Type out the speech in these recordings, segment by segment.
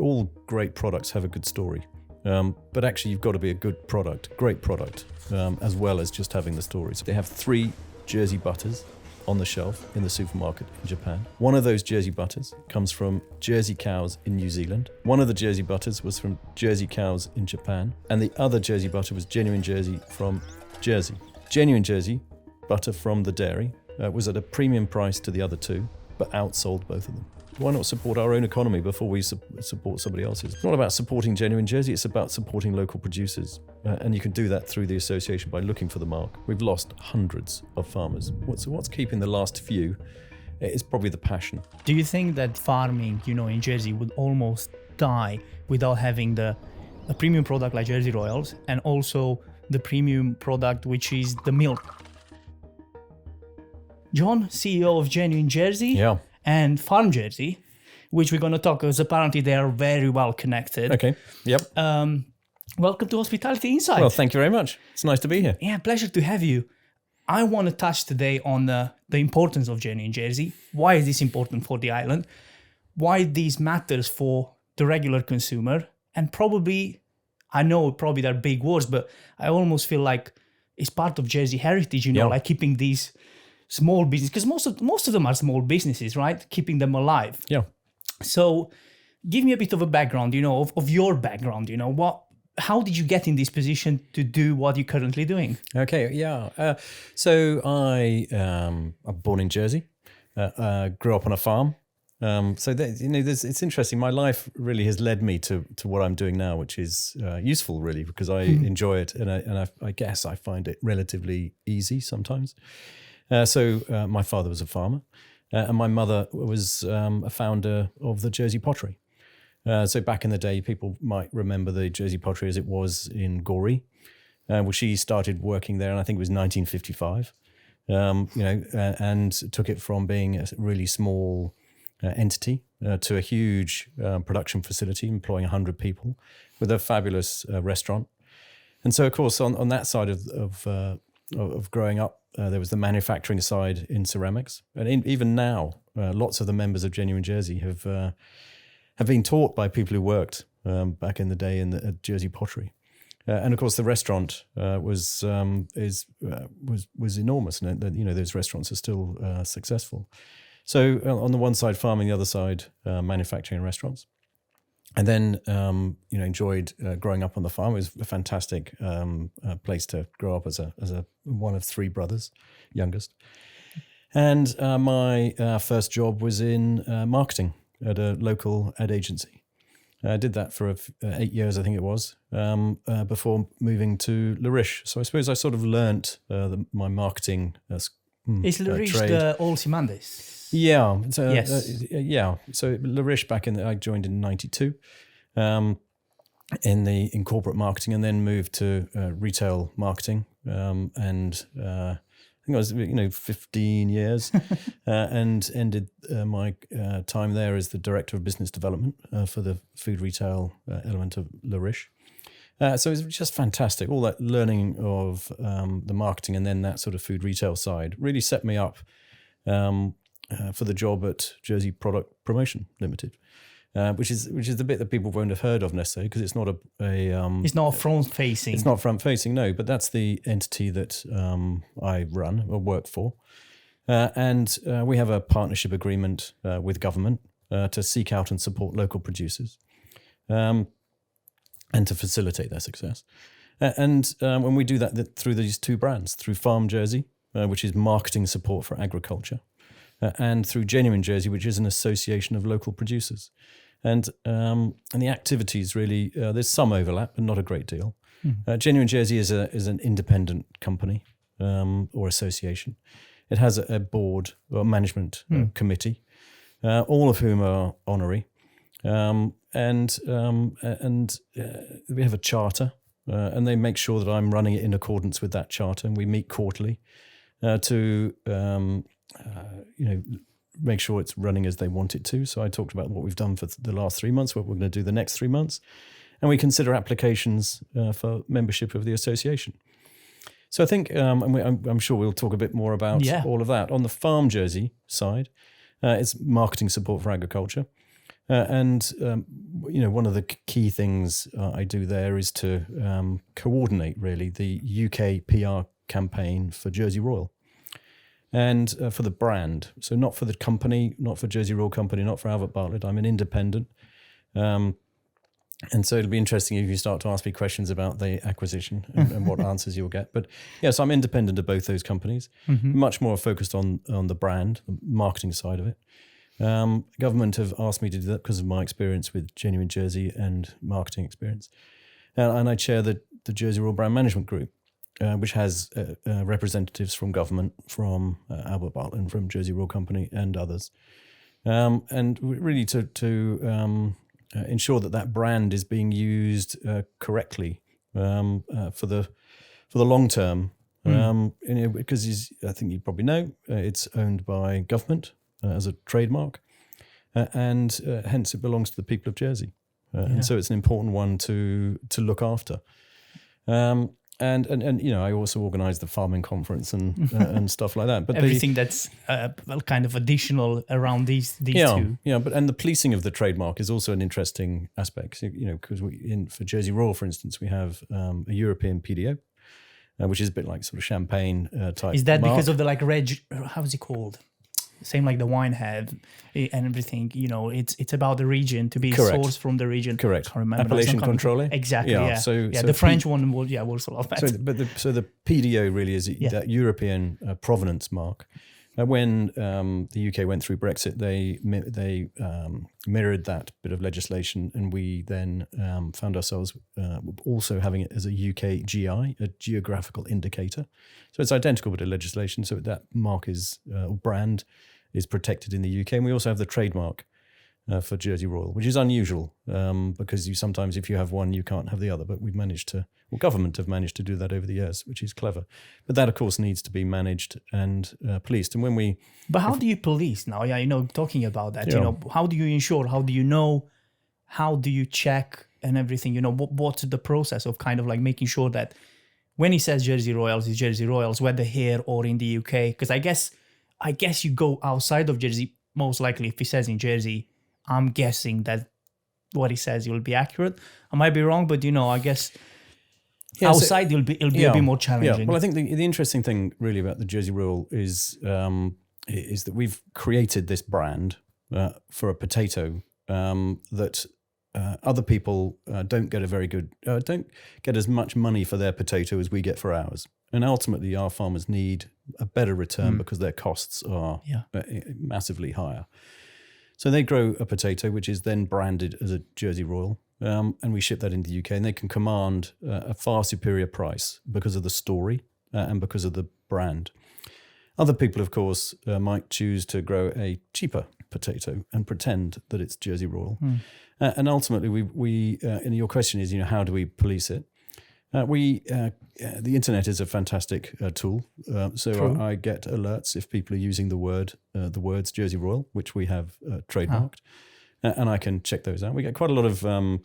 all great products have a good story. But actually, you've got to be a good product, great product, as well as just having the stories. They have 3 Jersey butters on the shelf in the supermarket in Japan. One of those Jersey butters comes from Jersey cows in New Zealand. One of the Jersey butters was from Jersey cows in Japan. And the other Jersey butter was genuine Jersey from Jersey. Genuine Jersey butter from the dairy was at a premium price to the other 2, but outsold both of them. Why not support our own economy before we support somebody else's? It's not about supporting genuine Jersey, it's about supporting local producers. And you can do that through the association by looking for the mark. We've lost hundreds of farmers. What's keeping the last few is probably the passion. Do you think that farming, in Jersey would almost die without having a premium product like Jersey Royals and also the premium product, which is the milk? John, CEO of Genuine Jersey. Yeah. And Farm Jersey, which we're going to talk, because apparently they are very well connected. Okay, yep. Welcome to Hospitality Insight. Well, thank you very much. It's nice to be here. Yeah, pleasure to have you. I want to touch today on the importance of Genuine Jersey. Why is this important for the island? Why this matters for the regular consumer? And probably, I know probably they're big words, but I almost feel like it's part of Jersey heritage, like keeping these small business, because most of them are small businesses, right? Keeping them alive. Yeah. So give me a bit of a background, of your background, how did you get in this position to do what you're currently doing? Okay, yeah. So I'm born in Jersey, grew up on a farm. It's interesting. My life really has led me to what I'm doing now, which is useful, really, because I enjoy it, and I guess I find it relatively easy sometimes. So my father was a farmer, and my mother was a founder of the Jersey pottery. So back in the day, people might remember the Jersey pottery as it was in Gorey. Well, she started working there, and I think it was 1955. And took it from being a really small entity to a huge production facility employing 100 people with a fabulous restaurant. And so, of course, on that side of growing up, there was the manufacturing side in ceramics, and even now, lots of the members of Genuine Jersey have been taught by people who worked back in the day in the Jersey pottery, and of course the restaurant was enormous, and those restaurants are still successful. So on the one side, farming; the other side, manufacturing and restaurants. And then, enjoyed growing up on the farm. It was a fantastic place to grow up as a one of 3 brothers, youngest. And my first job was in marketing at a local ad agency. I did that for 8 years, I think it was, before moving to Le Riche. So I suppose I sort of learnt my marketing Is Le Riche trade. the Ozymandias? Yeah. So, yes. So Le Riche I joined in 92 in corporate marketing, and then moved to retail marketing. And I think I was 15 years and ended my time there as the director of business development for the food retail element of Le Riche. So it was just fantastic. All that learning of the marketing and then that sort of food retail side really set me up for the job at Jersey Product Promotion Limited, which is the bit that people won't have heard of necessarily, because it's not it's not front facing. It's not front facing, no. But that's the entity that I run or work for, and we have a partnership agreement with government to seek out and support local producers, and to facilitate their success. And when we do that through these 2 brands, through Farm Jersey, which is marketing support for agriculture, and through Genuine Jersey, which is an association of local producers. And the activities really, there's some overlap, but not a great deal. Genuine Jersey is an independent company or association. It has a board or management committee, all of whom are honorary. And we have a charter, and they make sure that I'm running it in accordance with that charter. And we meet quarterly to make sure it's running as they want it to. So I talked about what we've done for the last 3 months, what we're going to do the next 3 months, and we consider applications for membership of the association. So I think, I'm sure we'll talk a bit more about all of that. On the Farm Jersey side, it's marketing support for agriculture. And one of the key things I do there is to coordinate really the UK PR campaign for Jersey Royal and for the brand. So not for the company, not for Jersey Royal Company, not for Albert Bartlett. I'm an independent. And so it'll be interesting if you start to ask me questions about the acquisition and what answers you'll get. But yes, I'm independent of both those companies, much more focused on the brand, the marketing side of it. Government have asked me to do that because of my experience with Genuine Jersey and marketing experience. And I chair the Jersey Royal Brand Management Group, which has representatives from government, from Albert Bartlett, and from Jersey Royal Company and others. And really to ensure that brand is being used correctly for the long term. Because I think you probably know, it's owned by government as a trademark, and hence it belongs to the people of Jersey. And so it's an important one to look after. And I also organise the farming conference and stuff like that. But everything that's kind of additional around these two. Yeah, and the policing of the trademark is also an interesting aspect. Because for Jersey Royal, for instance, we have a European PDO, which is a bit like sort of champagne type. Is that mark. because of the how is it called? Same like the wine have and everything, it's about the region, to be sourced from the region. Correct. I can't remember. Appellation contrôlée. Exactly. Yeah. So the French one was a lot better. So the PDO really is that European provenance mark. When the UK went through Brexit, they mirrored that bit of legislation, and we then found ourselves also having it as a UK GI, a geographical indicator. So it's identical bit of legislation. So that mark is or brand is protected in the UK, and we also have the trademark for Jersey Royal, which is unusual because sometimes if you have one, you can't have the other. But government have managed to do that over the years, which is clever. But that, of course, needs to be managed and policed. And But how do you police now? Yeah, talking about that, how do you ensure? How do you know? How do you check and everything? What's the process of kind of like making sure that when he says Jersey Royals, it's Jersey Royals, whether here or in the UK? Because I guess you go outside of Jersey, most likely if he says in Jersey, I'm guessing that what he says will be accurate. I might be wrong, but I guess outside it'll be a bit more challenging. Yeah. Well, I think the interesting thing really about the Jersey Royal is that we've created this brand for a potato that other people don't get as much money for their potato as we get for ours. And ultimately, our farmers need a better return because their costs are massively higher. So they grow a potato, which is then branded as a Jersey Royal, and we ship that into the UK, and they can command a far superior price because of the story and because of the brand. Other people, of course, might choose to grow a cheaper potato and pretend that it's Jersey Royal. And ultimately, we and your question is, how do we police it? The internet is a fantastic tool. So I get alerts if people are using the words Jersey Royal, which we have trademarked, and I can check those out. We get quite a lot of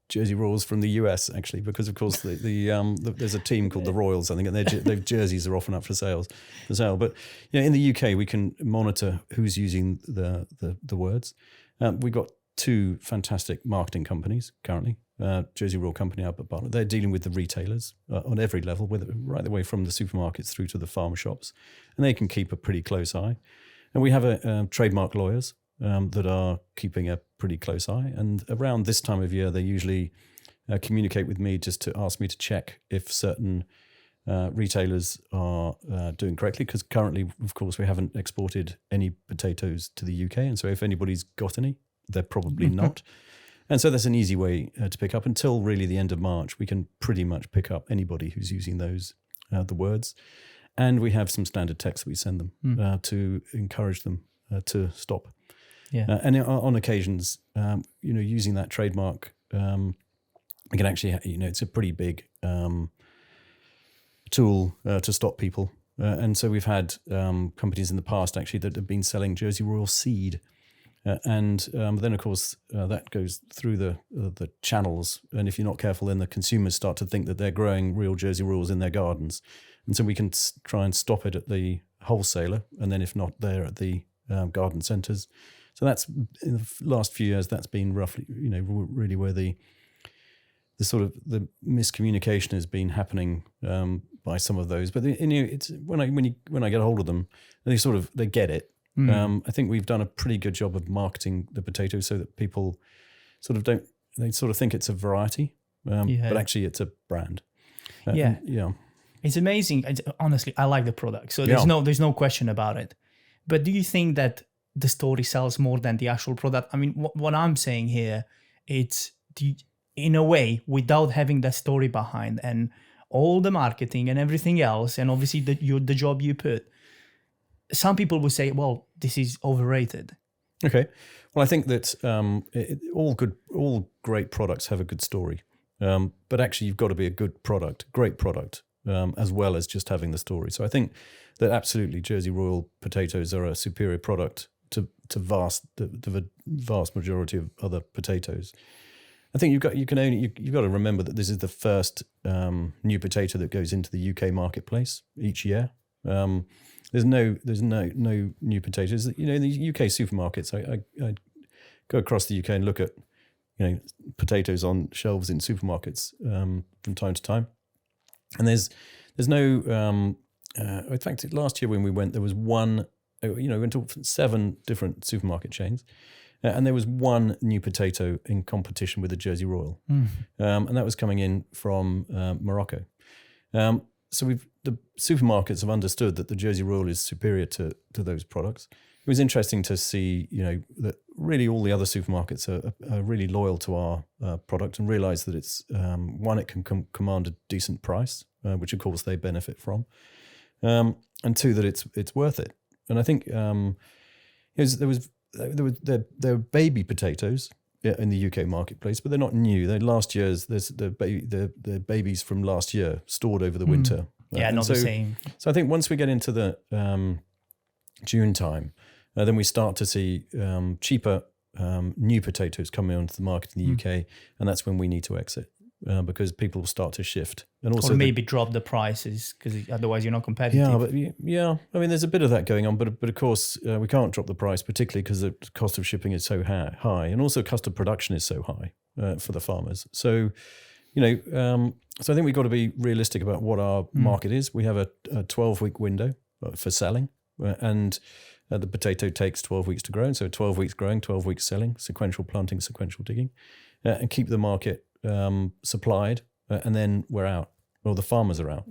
Jersey Royals from the US actually, because of course there's a team called the Royals, I think, and their jerseys are often up for sale. But in the UK we can monitor who's using the words. We've got two fantastic marketing companies currently. Jersey Royal Company, Albert Bartlett. They're dealing with the retailers on every level, right the way from the supermarkets through to the farm shops, and they can keep a pretty close eye. And we have trademark lawyers that are keeping a pretty close eye. And around this time of year, they usually communicate with me just to ask me to check if certain retailers are doing correctly, because currently, of course, we haven't exported any potatoes to the UK, and so if anybody's got any, they're probably not. And so that's an easy way to pick up. Until really the end of March, we can pretty much pick up anybody who's using those, the words. And we have some standard text that we send them to encourage them to stop. Yeah. And on occasions, using that trademark, we can actually, it's a pretty big tool to stop people. And so we've had companies in the past actually that have been selling Jersey Royal seed. And then, of course, that goes through the channels. And if you're not careful, then the consumers start to think that they're growing real Jersey Royals in their gardens. And so we can try and stop it at the wholesaler. And then if not there at the garden centres, So that's in the last few years. That's been roughly, really where the sort of the miscommunication has been happening by some of those. But it's when I get a hold of them, they get it. I think we've done a pretty good job of marketing the potato so that people sort of think it's a variety, but actually it's a brand. It's amazing. Honestly, I like the product, so there's no question about it. But do you think that the story sells more than the actual product? I mean, what I'm saying here, in a way, without having that story behind and all the marketing and everything else, and obviously the job you put, some people would say, well, this is overrated. Okay. Well, I think that all great products have a good story. But actually, you've got to be a great product, as well as just having the story. So I think that absolutely Jersey Royal potatoes are a superior product to the vast majority of other potatoes. I think you've got to remember that this is the first new potato that goes into the UK marketplace each year. There's no new potatoes. In the UK supermarkets, I go across the UK and look at potatoes on shelves in supermarkets from time to time, and there's no. In fact, last year when we went, there was one. We went to 7 different supermarket chains. And there was one new potato in competition with the Jersey Royal, and that was coming in from Morocco. So the supermarkets have understood that the Jersey Royal is superior to those products. It was interesting to see, that really all the other supermarkets are really loyal to our product and realise that it's one, it can command a decent price, which of course they benefit from, and 2, that it's worth it. And I think there were baby potatoes in the UK marketplace, but they're not new. They're last year's. There's the babies from last year stored over the winter. Not the same. So I think once we get into the June time, then we start to see cheaper new potatoes coming onto the market in the UK, and that's when we need to exit. Because people will start to shift, and also maybe drop the prices because otherwise you're not competitive. I mean, there's a bit of that going on, but of course we can't drop the price, particularly because the cost of shipping is so high, and also cost of production is so high for the farmers. So, so I think we've got to be realistic about what our market is. We have a 12-week window for selling, and the potato takes 12 weeks to grow, and so 12 weeks growing, 12 weeks selling, sequential planting, sequential digging, and keep the market supplied, and then we're out. Well, the farmers are out.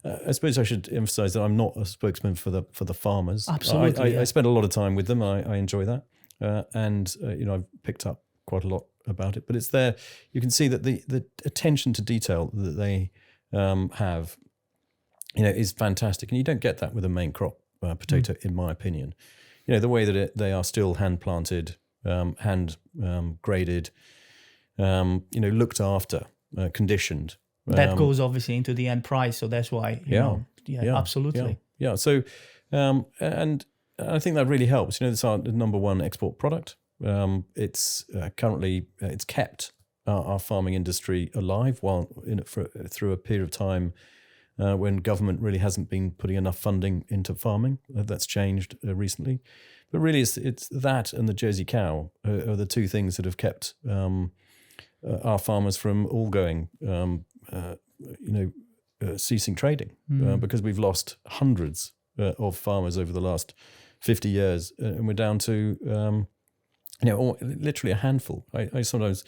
I suppose I should emphasize that I'm not a spokesman for the farmers. Absolutely, I spend a lot of time with them. I enjoy that, and I've picked up quite a lot about it. But it's there. You can see that the attention to detail that they have, is fantastic, and you don't get that with a main crop potato, in my opinion. The way that they are still hand planted, hand graded. Looked after, conditioned. That goes obviously into the end price, so that's why. Absolutely. Yeah. So, and I think that really helps. It's our number one export product. It's currently it's kept our farming industry alive through a period of time when government really hasn't been putting enough funding into farming. That's changed recently, but really it's that and the Jersey cow are the 2 things that have kept. Our farmers from all going, ceasing trading, because we've lost hundreds of farmers over the last 50 years, and we're down to, literally a handful. I sometimes,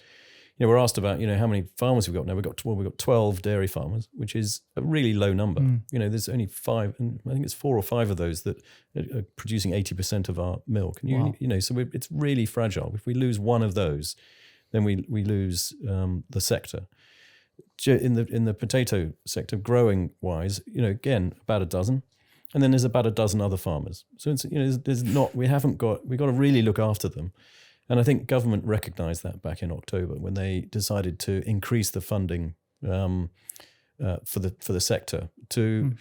we're asked about, how many farmers we've got now. We've got 12 dairy farmers, which is a really low number. There's only 5, and I think it's 4 or 5 of those that are producing 80% of our milk. And so it's really fragile. If we lose one of those, then we lose the sector. In the potato sector, growing wise, again about a dozen, and then there's about a dozen other farmers. So it's we've got to really look after them, and I think government recognised that back in October when they decided to increase the funding for the sector to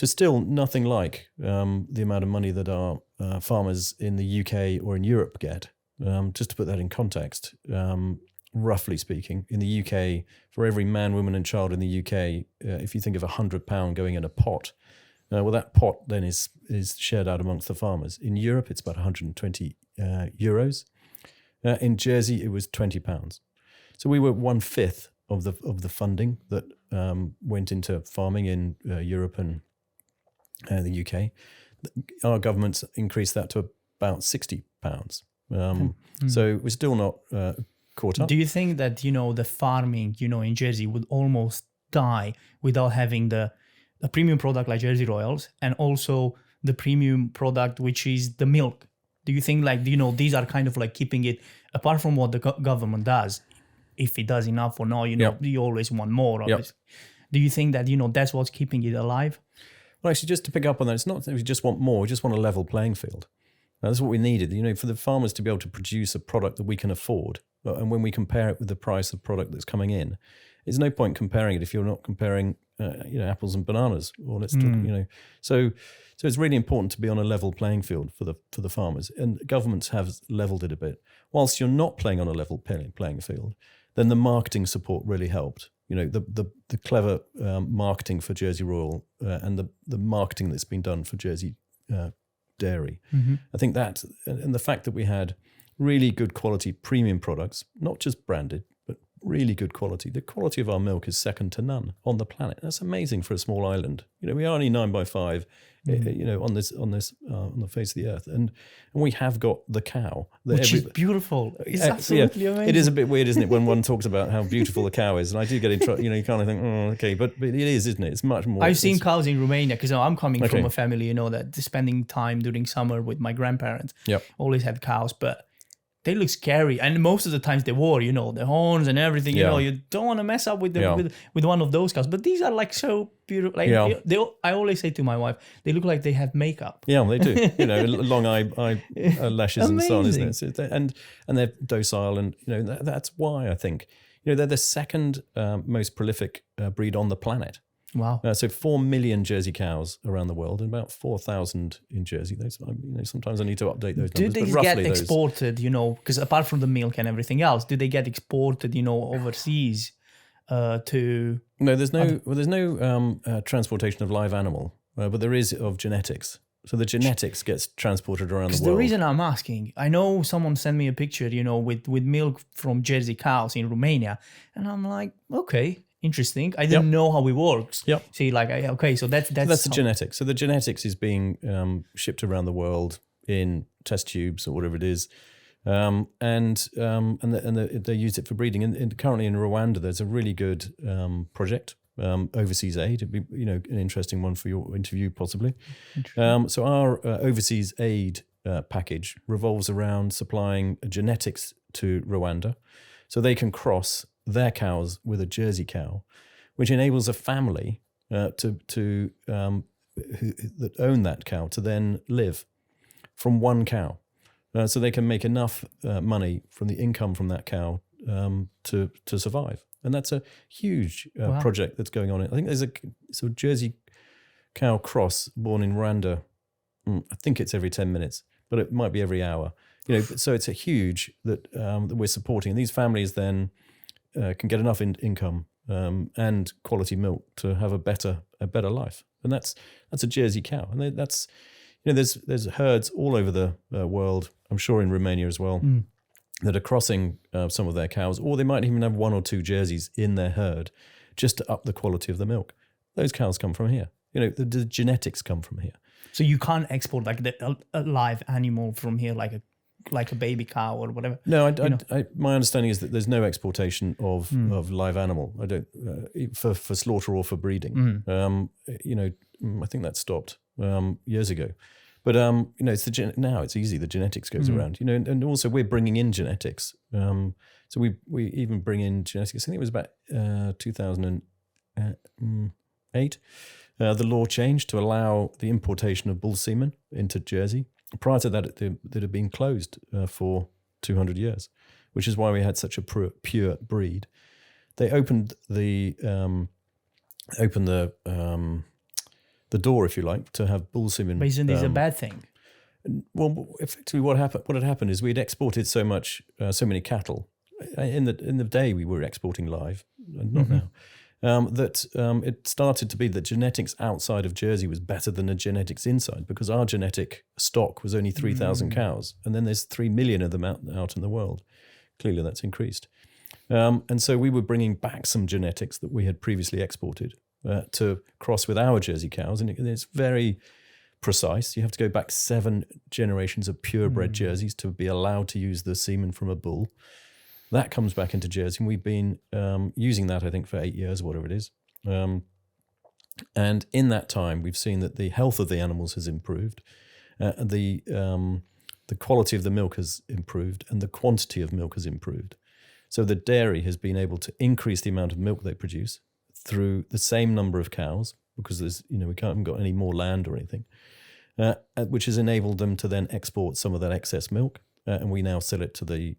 still nothing like the amount of money that our farmers in the UK or in Europe get. Just to put that in context, roughly speaking, in the UK, for every man, woman and child in the UK, if you think of £100 going in a pot, Well, that pot then is shared out amongst the farmers. In Europe, it's about 120 euros. In Jersey, it was £20. So we were 1/5 of the funding that went into farming in Europe and the UK. Our governments increased that to about £60. So we're still not caught up. Do you think that, the farming, in Jersey would almost die without having the premium product like Jersey Royals and also the premium product, which is the milk? Do you think these are kind of like keeping it apart from what the government does, if it does enough or not, you always want more, obviously. Do you think that, that's what's keeping it alive? Well, actually, just to pick up on that, it's not that we just want more, we just want a level playing field. Now, that's what we needed, for the farmers to be able to produce a product that we can afford. And when we compare it with the price of product that's coming in, there's no point comparing it if you're not comparing, apples and bananas. Or so it's really important to be on a level playing field for the farmers. And governments have leveled it a bit. Whilst you're not playing on a level playing field, then the marketing support really helped. The clever marketing for Jersey Royal and the marketing that's been done for Jersey Dairy. Mm-hmm. I think that, and the fact that we had really good quality premium products, not just branded, but really good quality. The quality of our milk is second to none on the planet. That's amazing for a small island. We are only 9 by 5, on the face of the earth, and we have got the cow, which is beautiful. It's absolutely amazing. It is a bit weird, isn't it, when one talks about how beautiful the cow is, and I do get in trouble. You kind of think, okay, but it is, isn't it? It's much more. I've seen cows in Romania because I'm coming from a family, that spending time during summer with my grandparents. Yep. Always had cows, but they look scary, and most of the times they wore, the horns and everything. You don't want to mess up with with one of those cows. But these are like so beautiful. Like I always say to my wife, they look like they have makeup. Yeah, they do. Long eyelashes and so on, isn't it? And they're docile, and that's why I think they're the second most prolific breed on the planet. Wow. So 4 million Jersey cows around the world, and about 4,000 in Jersey. Those, sometimes I need to update those numbers. Do these but get exported, because apart from the milk and everything else, do they get exported, overseas to... No, there's no transportation of live animal, but there is of genetics. So the genetics gets transported around the world. The reason I'm asking, I know someone sent me a picture, with milk from Jersey cows in Romania, and I'm like, okay, interesting. I didn't know how it works. Yep. See, so that's the genetics. So the genetics is being shipped around the world in test tubes or whatever it is, and they use it for breeding. And currently in Rwanda, there's a really good project, overseas aid. It'd be an interesting one for your interview possibly. So our overseas aid package revolves around supplying genetics to Rwanda, so they can cross their cows with a Jersey cow, which enables a family that own that cow to then live from one cow. So they can make enough money from the income from that cow to survive. And that's a huge project that's going on. I think there's a Jersey cow cross born in Rwanda. I think it's every 10 minutes, but it might be every hour. So it's a huge that we're supporting. And these families then can get enough income and quality milk to have a better life, and that's a Jersey cow, and that's there's herds all over the world. I'm sure in Romania as well that are crossing some of their cows, or they might even have 1 or 2 Jerseys in their herd just to up the quality of the milk. Those cows come from here. The genetics come from here. So you can't export a live animal from here, like a baby cow or whatever. No, my understanding is that there's no exportation of live animal. I don't for slaughter or for breeding. I think that stopped years ago. But it's now it's easy. The genetics goes around. And also we're bringing in genetics. So we even bring in genetics. I think it was about 2008. The law changed to allow the importation of bull semen into Jersey. Prior to that, it had been closed for 200 years, which is why we had such a pure breed. They opened the door, if you like, to have bull semen. But isn't this a bad thing? Well, effectively, what had happened is we'd exported so many cattle. In the day, we were exporting live, not now. it started to be that genetics outside of Jersey was better than the genetics inside, because our genetic stock was only 3,000 cows, and then there's 3 million of them out in the world. Clearly that's increased. And so we were bringing back some genetics that we had previously exported to cross with our Jersey cows, and it's very precise. You have to go back 7 generations of purebred Jerseys to be allowed to use the semen from a bull. That comes back into Jersey, and we've been using that, I think, for 8 years, whatever it is. And in that time, we've seen that the health of the animals has improved, the quality of the milk has improved, and the quantity of milk has improved. So the dairy has been able to increase the amount of milk they produce through the same number of cows, because there's, we haven't got any more land or anything, which has enabled them to then export some of that excess milk, and we now sell it to the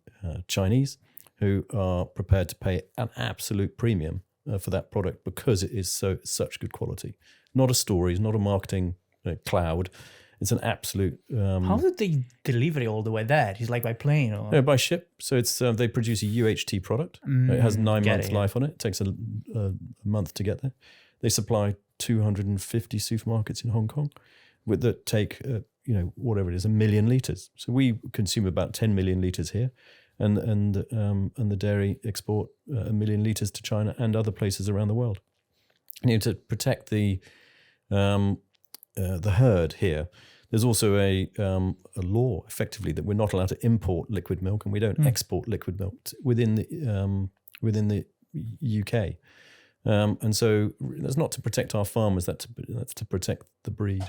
Chinese, who are prepared to pay an absolute premium for that product because it is such good quality. Not a story, it's not a marketing cloud. It's an absolute. How did they deliver it all the way there? It's like by plane or? No, by ship. So it's they produce a UHT product. It has 9 months life on it. It takes a month to get there. They supply 250 supermarkets in Hong Kong that take whatever it is, 1 million litres. So we consume about 10 million litres here. And the dairy export 1 million litres to China and other places around the world. To protect the herd here, there's also a law, effectively, that we're not allowed to import liquid milk, and we don't export liquid milk within the UK. And so that's not to protect our farmers; that's to protect the breed.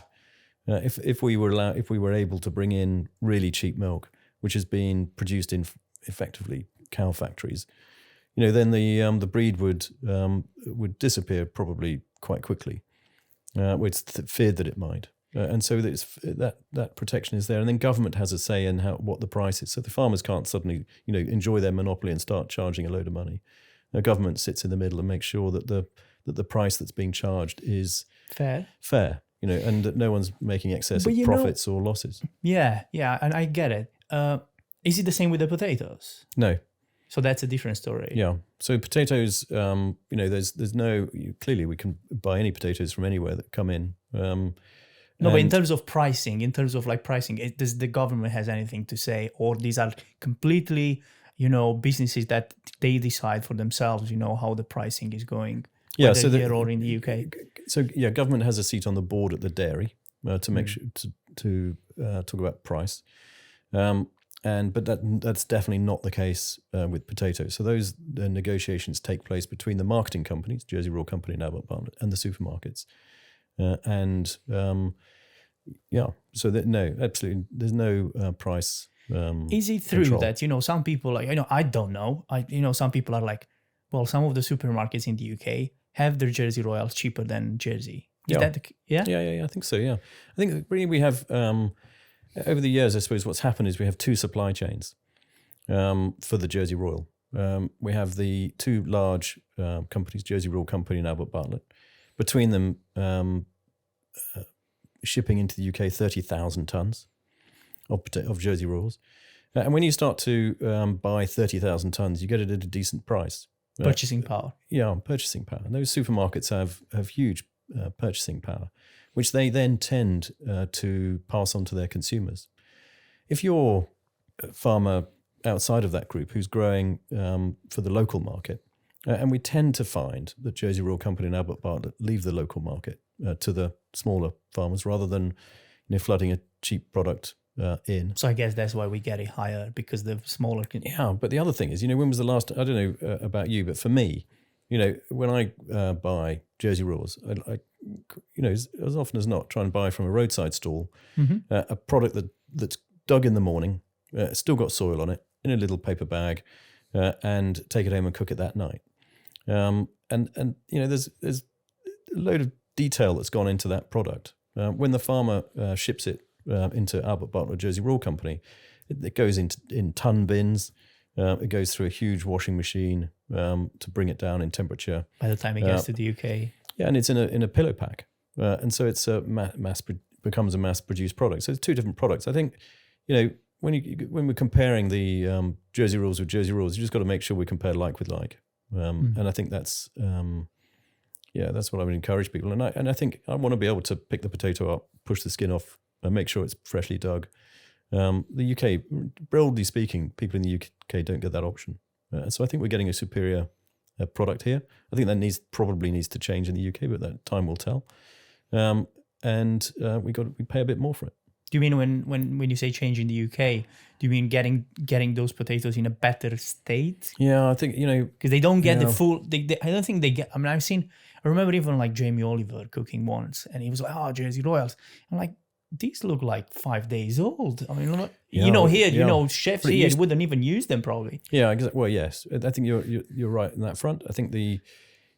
If we were able to bring in really cheap milk, which has been produced in effectively cow factories, then the breed would disappear probably quite quickly. It's feared that it might, and so that protection is there. And then government has a say in what the price is. So the farmers can't suddenly enjoy their monopoly and start charging a load of money. The government sits in the middle and makes sure that the price that's being charged is fair. And that no one's making excessive profits or losses. Yeah, and I get it. Is it the same with the potatoes? No. So that's a different story. Yeah. So potatoes, there's no, clearly we can buy any potatoes from anywhere that come in. But in terms of pricing, does the government has anything to say, or these are completely, businesses that they decide for themselves, how the pricing is going, whether here or in the UK? So yeah, government has a seat on the board at the dairy to make sure to talk about price. But that's definitely not the case with potatoes. So those negotiations take place between the marketing companies, Jersey Royal Company and Albert Bartlett, and the supermarkets. So that no, absolutely, there's no price. Is it true control. that some people I don't know. Some people are like, well, some of the supermarkets in the UK have their Jersey Royals cheaper than Jersey. Is that Yeah, I think so. Yeah, I think really we have. Over the years, I suppose what's happened is we have 2 supply chains for the Jersey Royal. We have the 2 large companies, Jersey Royal Company and Albert Bartlett. Between them, shipping into the UK 30,000 tonnes of Jersey Royals. And when you start to buy 30,000 tonnes, you get it at a decent price. Purchasing power. Yeah, purchasing power. And those supermarkets have huge purchasing power, which they then tend to pass on to their consumers. If you're a farmer outside of that group who's growing for the local market, and we tend to find that Jersey Royal Company and Albert Bartlett leave the local market to the smaller farmers rather than flooding a cheap product in. So I guess that's why we get it higher, because the smaller can. Yeah, but the other thing is, when was the last? I don't know about you, but for me, when I buy Jersey Royals, I as often as not, try and buy from a roadside stall a product that's dug in the morning, still got soil on it, in a little paper bag, and take it home and cook it that night. There's a load of detail that's gone into that product. When the farmer ships it into Albert Bartlett or Jersey Royal Company, it goes in ton bins. It goes through a huge washing machine to bring it down in temperature. By the time it gets to the UK. Yeah, and it's in a pillow pack, and so it's becomes a mass-produced product. So it's 2 different products. I think, when we're comparing the Jersey Royals with Jersey Royals, you just got to make sure we compare like with like, and I think that's Yeah, that's what I would encourage people. And I think I want to be able to pick the potato up, push the skin off, and make sure it's freshly dug. The UK, broadly speaking, people in the UK don't get that option. So I think we're getting a superior product here. I think that probably needs to change in the UK, but that time will tell. And we pay a bit more for it. Do you mean when you say change in the UK, do you mean getting those potatoes in a better state? Yeah, I think, Because they don't get the full. I don't think they get. I mean, I remember even like Jamie Oliver cooking once, and he was like, "Oh, Jersey Royals." I'm like, these look like 5 days old. I mean, here, chefs here wouldn't even use them probably. Yeah, exactly. Well, yes, I think you're right in that front. I think they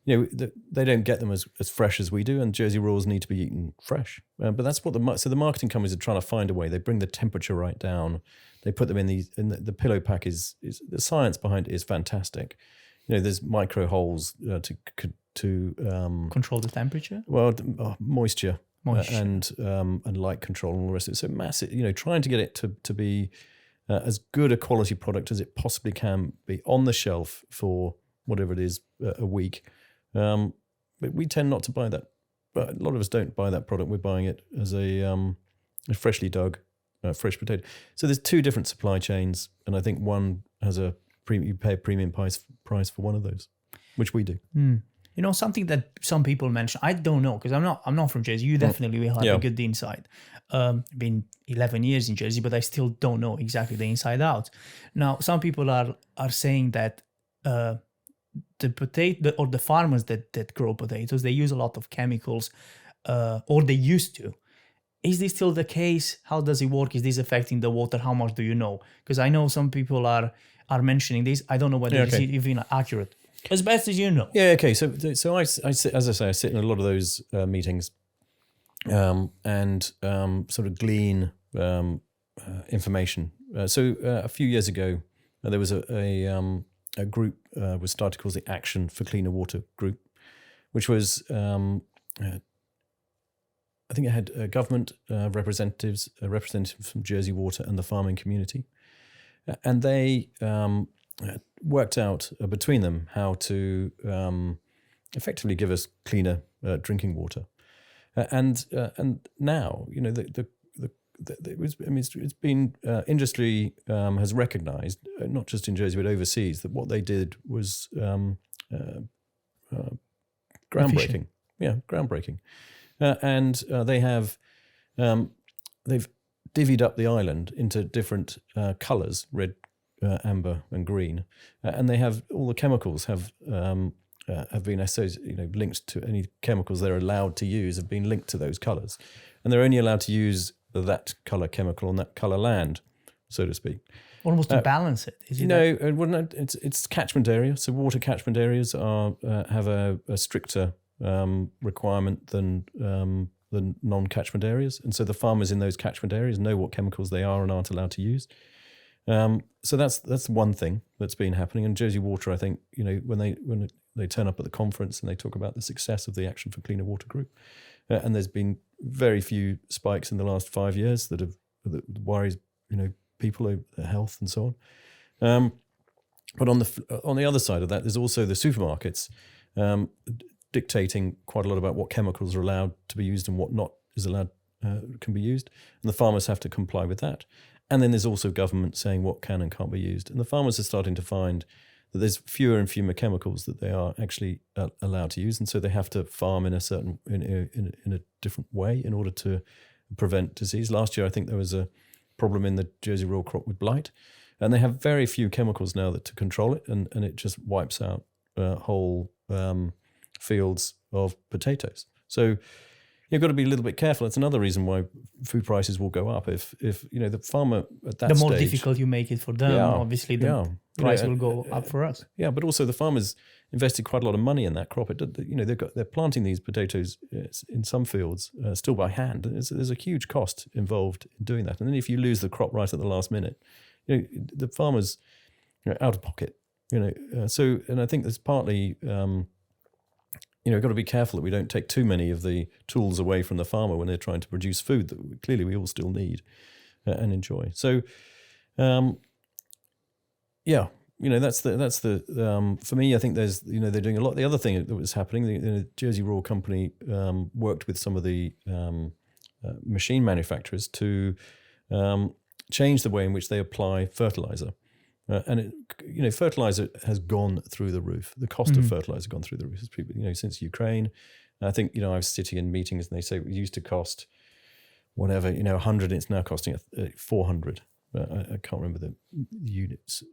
don't get them as fresh as we do, and Jersey Royals need to be eaten fresh. But that's what the marketing companies are trying to find a way. They bring the temperature right down. They put them in the pillow pack is the science behind it is fantastic. There's micro holes to control the temperature. Well, moisture. And light control and all the rest of it. So massive, trying to get it to be as good a quality product as it possibly can be on the shelf for whatever it is, a week. But we tend not to buy that. But a lot of us don't buy that product. We're buying it as a freshly dug, fresh potato. So there's two different supply chains, and I think one has you pay a premium price for one of those, which we do. Something that some people mention, I don't know, because I'm not from Jersey. You definitely will have a good insight. Been 11 years in Jersey, but I still don't know exactly the inside out. Now, some people are saying that the potato or the farmers that grow potatoes, they use a lot of chemicals, or they used to. Is this still the case? How does it work? Is this affecting the water? How much do you know? Because I know some people are mentioning this. I don't know whether it's even accurate. As best as you know. Yeah. Okay. So I sit, as I say, I sit in a lot of those meetings, and sort of glean information. So a few years ago, there was a group was started called the Action for Cleaner Water group, which was I think it had government representatives from Jersey Water and the farming community, and they worked out between them how to effectively give us cleaner drinking water, and now it's been industry has recognised, not just in Jersey but overseas, that what they did was groundbreaking. Yeah, groundbreaking, and they have they've divvied up the island into different colours: red, amber, and green, and they have all the chemicals have been associated, linked to any chemicals they're allowed to use have been linked to those colours, and they're only allowed to use that colour chemical on that colour land, so to speak. Almost to balance it, is it? No, it's catchment area. So water catchment areas have a stricter requirement than non-catchment areas, and so the farmers in those catchment areas know what chemicals they are and aren't allowed to use. So that's one thing that's been happening. And Jersey Water, I think, when they turn up at the conference and they talk about the success of the Action for Cleaner Water group, and there's been very few spikes in the last 5 years that worries people over their health and so on. But on the other side of that, there's also the supermarkets dictating quite a lot about what chemicals are allowed to be used and what not is allowed can be used, and the farmers have to comply with that. And then there's also government saying what can and can't be used. And the farmers are starting to find that there's fewer and fewer chemicals that they are actually allowed to use, and so they have to farm in a different way in order to prevent disease. Last year, I think there was a problem in the Jersey Royal crop with blight, and they have very few chemicals now to control it, and it just wipes out whole fields of potatoes. So you've got to be a little bit careful. It's another reason why food prices will go up. If the farmer at that stage, the more difficult you make it for them, obviously the price will go up for us. Yeah, but also the farmers invested quite a lot of money in that crop. They're planting these potatoes in some fields still by hand. There's a huge cost involved in doing that. And then if you lose the crop right at the last minute, the farmers out of pocket. So, and I think there's partly. We've got to be careful that we don't take too many of the tools away from the farmer when they're trying to produce food that clearly we all still need and enjoy. So, that's the for me. I think there's they're doing a lot. The other thing that was happening, the Jersey Raw Company worked with some of the machine manufacturers to change the way in which they apply fertilizer. And fertilizer has gone through the roof. The cost of fertilizer has gone through the roof. It's people, since Ukraine. I think I was sitting in meetings and they say it used to cost whatever 100. It's now costing 400. I can't remember the units,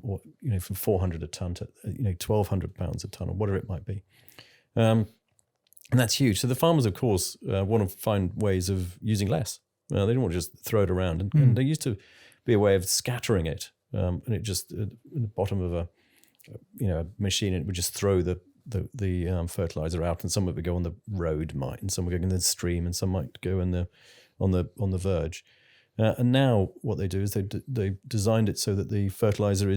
or from 400 a ton to 1,200 pounds a ton or whatever it might be, and that's huge. So the farmers, of course, want to find ways of using less. They don't want to just throw it around, and there used to be a way of scattering it, and it just at the bottom of a machine, it would just throw the fertilizer out, and some of it would go on the road, and some would go in the stream, and some might go on the verge. And now what they do is they designed it so that the fertilizer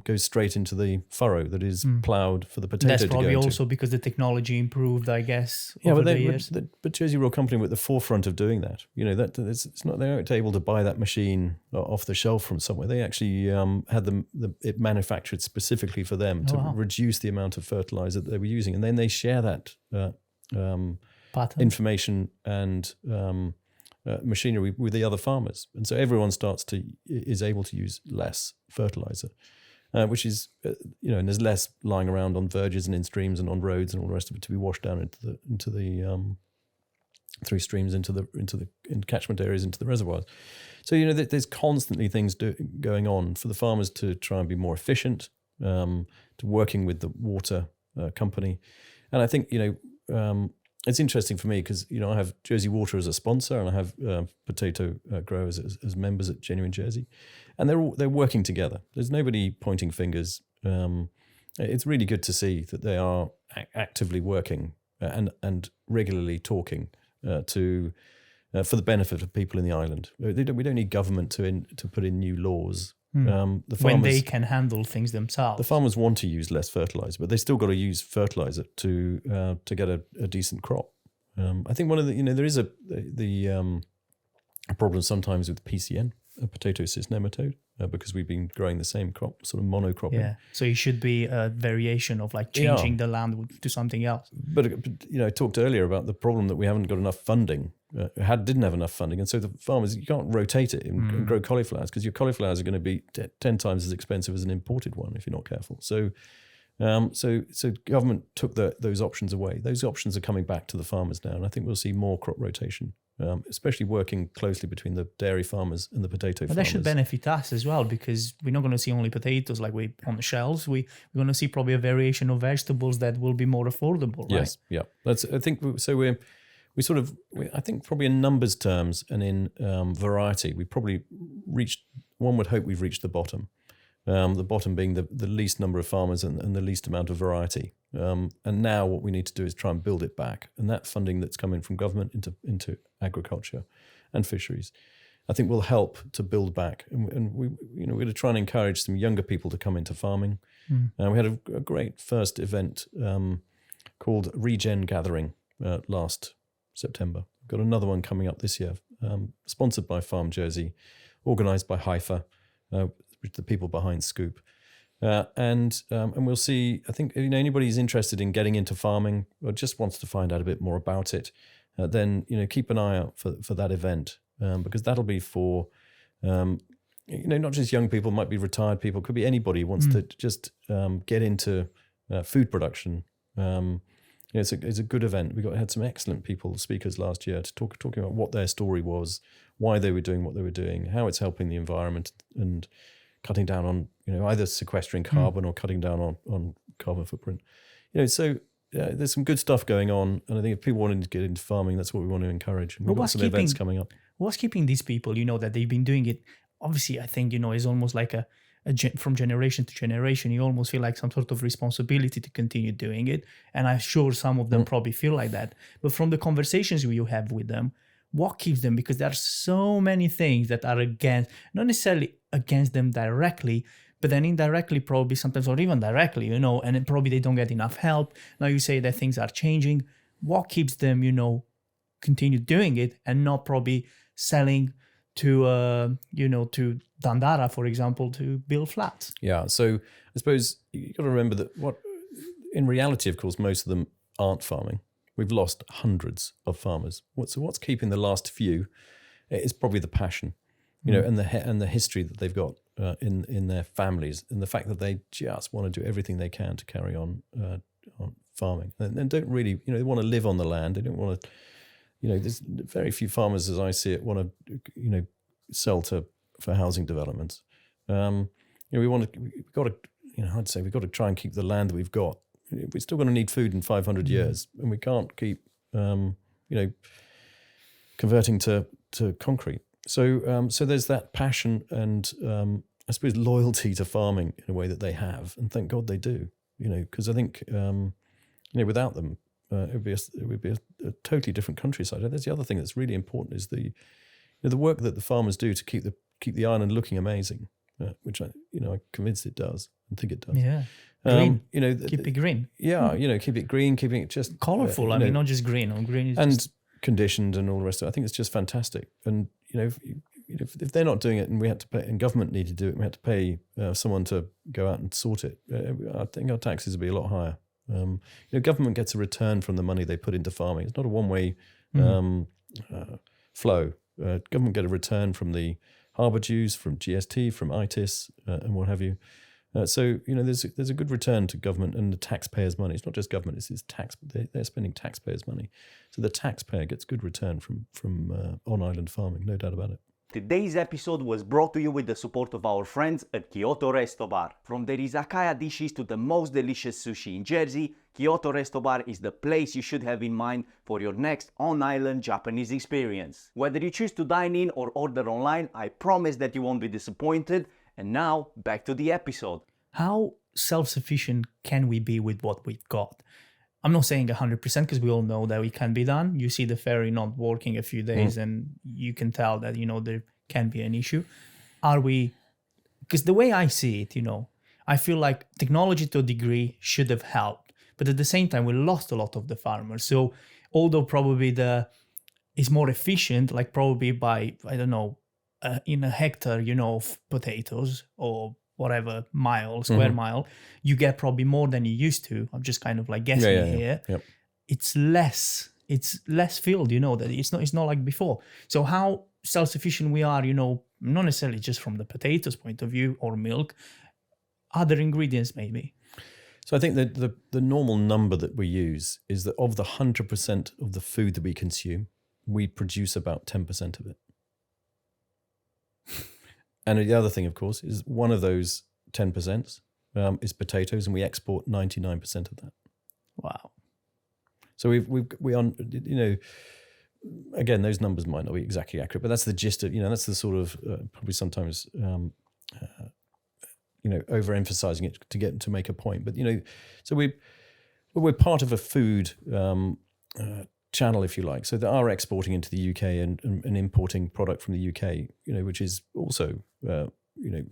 goes straight into the furrow that is ploughed for the potato. That's to go probably into. also because the technology improved, I guess. Yeah, over but the years. but Jersey Raw Company were at the forefront of doing that. It's not they weren't able to buy that machine off the shelf from somewhere. They actually had it manufactured specifically for them to reduce the amount of fertilizer that they were using, and then they share that information and machinery with the other farmers, and so everyone is able to use less fertilizer, which is and there's less lying around on verges and in streams and on roads and all the rest of it to be washed down into the through streams into catchment areas into the reservoirs. So there's constantly things going on for the farmers to try and be more efficient, to working with the water company, and I think it's interesting for me because I have Jersey Water as a sponsor, and I have potato growers as members at Genuine Jersey, and they're working together. There's nobody pointing fingers. It's really good to see that they are actively working and regularly talking for the benefit of people in the island. We don't need government to put in new laws. The farmers, when they can handle things themselves. The farmers want to use less fertilizer, but they still got to use fertilizer to get a decent crop. I think one of the there is a problem sometimes with PCN, a potato cyst nematode, because we've been growing the same crop, sort of monocropping. Yeah, so it should be a variation of changing the land to something else. But I talked earlier about the problem that we haven't got enough funding. Didn't have enough funding, and so the farmers, you can't rotate it and grow cauliflowers because your cauliflowers are going to be 10 times as expensive as an imported one if you're not careful. So government took those options away. Those options are coming back to the farmers now, and I think we'll see more crop rotation, especially working closely between the dairy farmers and the potato farmers. But that should benefit us as well, because we're not going to see only potatoes on the shelves. We're going to see probably a variation of vegetables that will be more affordable, right? Yes, yeah. I think probably in numbers terms and in variety, we probably one would hope we've reached the bottom. The bottom being the least number of farmers and the least amount of variety. And now what we need to do is try and build it back. And that funding that's coming from government into agriculture and fisheries, I think will help to build back. And we're going to try and encourage some younger people to come into farming. We had a great first event called Regen Gathering last September. We've got another one coming up this year, sponsored by Farm Jersey, organised by Haifa, the people behind Scoop, and we'll see. I think anybody who's interested in getting into farming or just wants to find out a bit more about it, then keep an eye out for that event, because that'll be for not just young people, might be retired people, could be anybody who wants to just get into food production. It's a good event. Had some excellent speakers last year talking about what their story was, why they were doing what they were doing, how it's helping the environment, and cutting down on either sequestering carbon or cutting down on carbon footprint. So there's some good stuff going on, and I think if people wanting to get into farming, that's what we want to encourage. And we've got some events coming up. What's keeping these people? That they've been doing it. Obviously, I think is almost like from generation to generation. You almost feel like some sort of responsibility to continue doing it, and I'm sure some of them probably feel like that. But from the conversations you have with them, what keeps them? Because there are so many things that are not necessarily against them directly, but then indirectly probably sometimes, or even directly, and then probably they don't get enough help. Now you say that things are changing. What keeps them, continue doing it and not probably selling to Dandara, for example, to build flats. Yeah. So I suppose you got to remember that in reality, of course, most of them aren't farming. We've lost hundreds of farmers. What's keeping the last few? It's probably the passion, and the history that they've got in their families, and the fact that they just want to do everything they can to carry on farming, and don't really, they want to live on the land. They don't want to, there's very few farmers, as I see it, want to, sell for housing developments. We've got to, I'd say we've got to try and keep the land that we've got. We're still going to need food in 500 years, and we can't keep, converting to concrete. So there's that passion and I suppose loyalty to farming in a way that they have, and thank God they do. Because I think without them, it would be a totally different countryside. And there's the other thing that's really important is the work that the farmers do to keep the island looking amazing, which I'm convinced it does. I think it does. Yeah. Green. Keep it green. Yeah, keep it green, keeping it just colorful. I mean, not just green. Green is and just conditioned and all the rest of it. I think it's just fantastic. And if they're not doing it, and we had to pay, and government needed to do it, we had to pay someone to go out and sort it. I think our taxes would be a lot higher. Government gets a return from the money they put into farming. It's not a one-way flow. Government get a return from the harbour dues, from GST, from ITIS, and what have you. So there's a good return to government and the taxpayers' money. It's not just government; it's tax. They're spending taxpayers' money, so the taxpayer gets good return from on-island farming, no doubt about it. Today's episode was brought to you with the support of our friends at Kyoto Restobar. From their izakaya dishes to the most delicious sushi in Jersey, Kyoto Restobar is the place you should have in mind for your next on-island Japanese experience. Whether you choose to dine in or order online, I promise that you won't be disappointed. And now, back to the episode. How self-sufficient can we be with what we've got? I'm not saying 100% because we all know that it can be done. You see the ferry not working a few days and you can tell that, there can be an issue. Are we, because the way I see it, I feel like technology to a degree should have helped. But at the same time, we lost a lot of the farmers. So although probably it's more efficient, like probably by, I don't know, in a hectare, of potatoes or whatever square mile, you get probably more than you used to. I'm just kind of like guessing here. Yep. It's less field, that it's not like before. So how self-sufficient we are, not necessarily just from the potatoes point of view or milk, other ingredients maybe. So I think that the normal number that we use is that of the 100% of the food that we consume, we produce about 10% of it. And the other thing, of course, is one of those 10% is potatoes, and we export 99% of that. Wow. So we on, again, those numbers might not be exactly accurate, but that's the gist of, that's the sort of probably sometimes, overemphasizing it to make a point. But so we're part of a food channel, if you like. So they are exporting into the UK and importing product from the UK, which is also,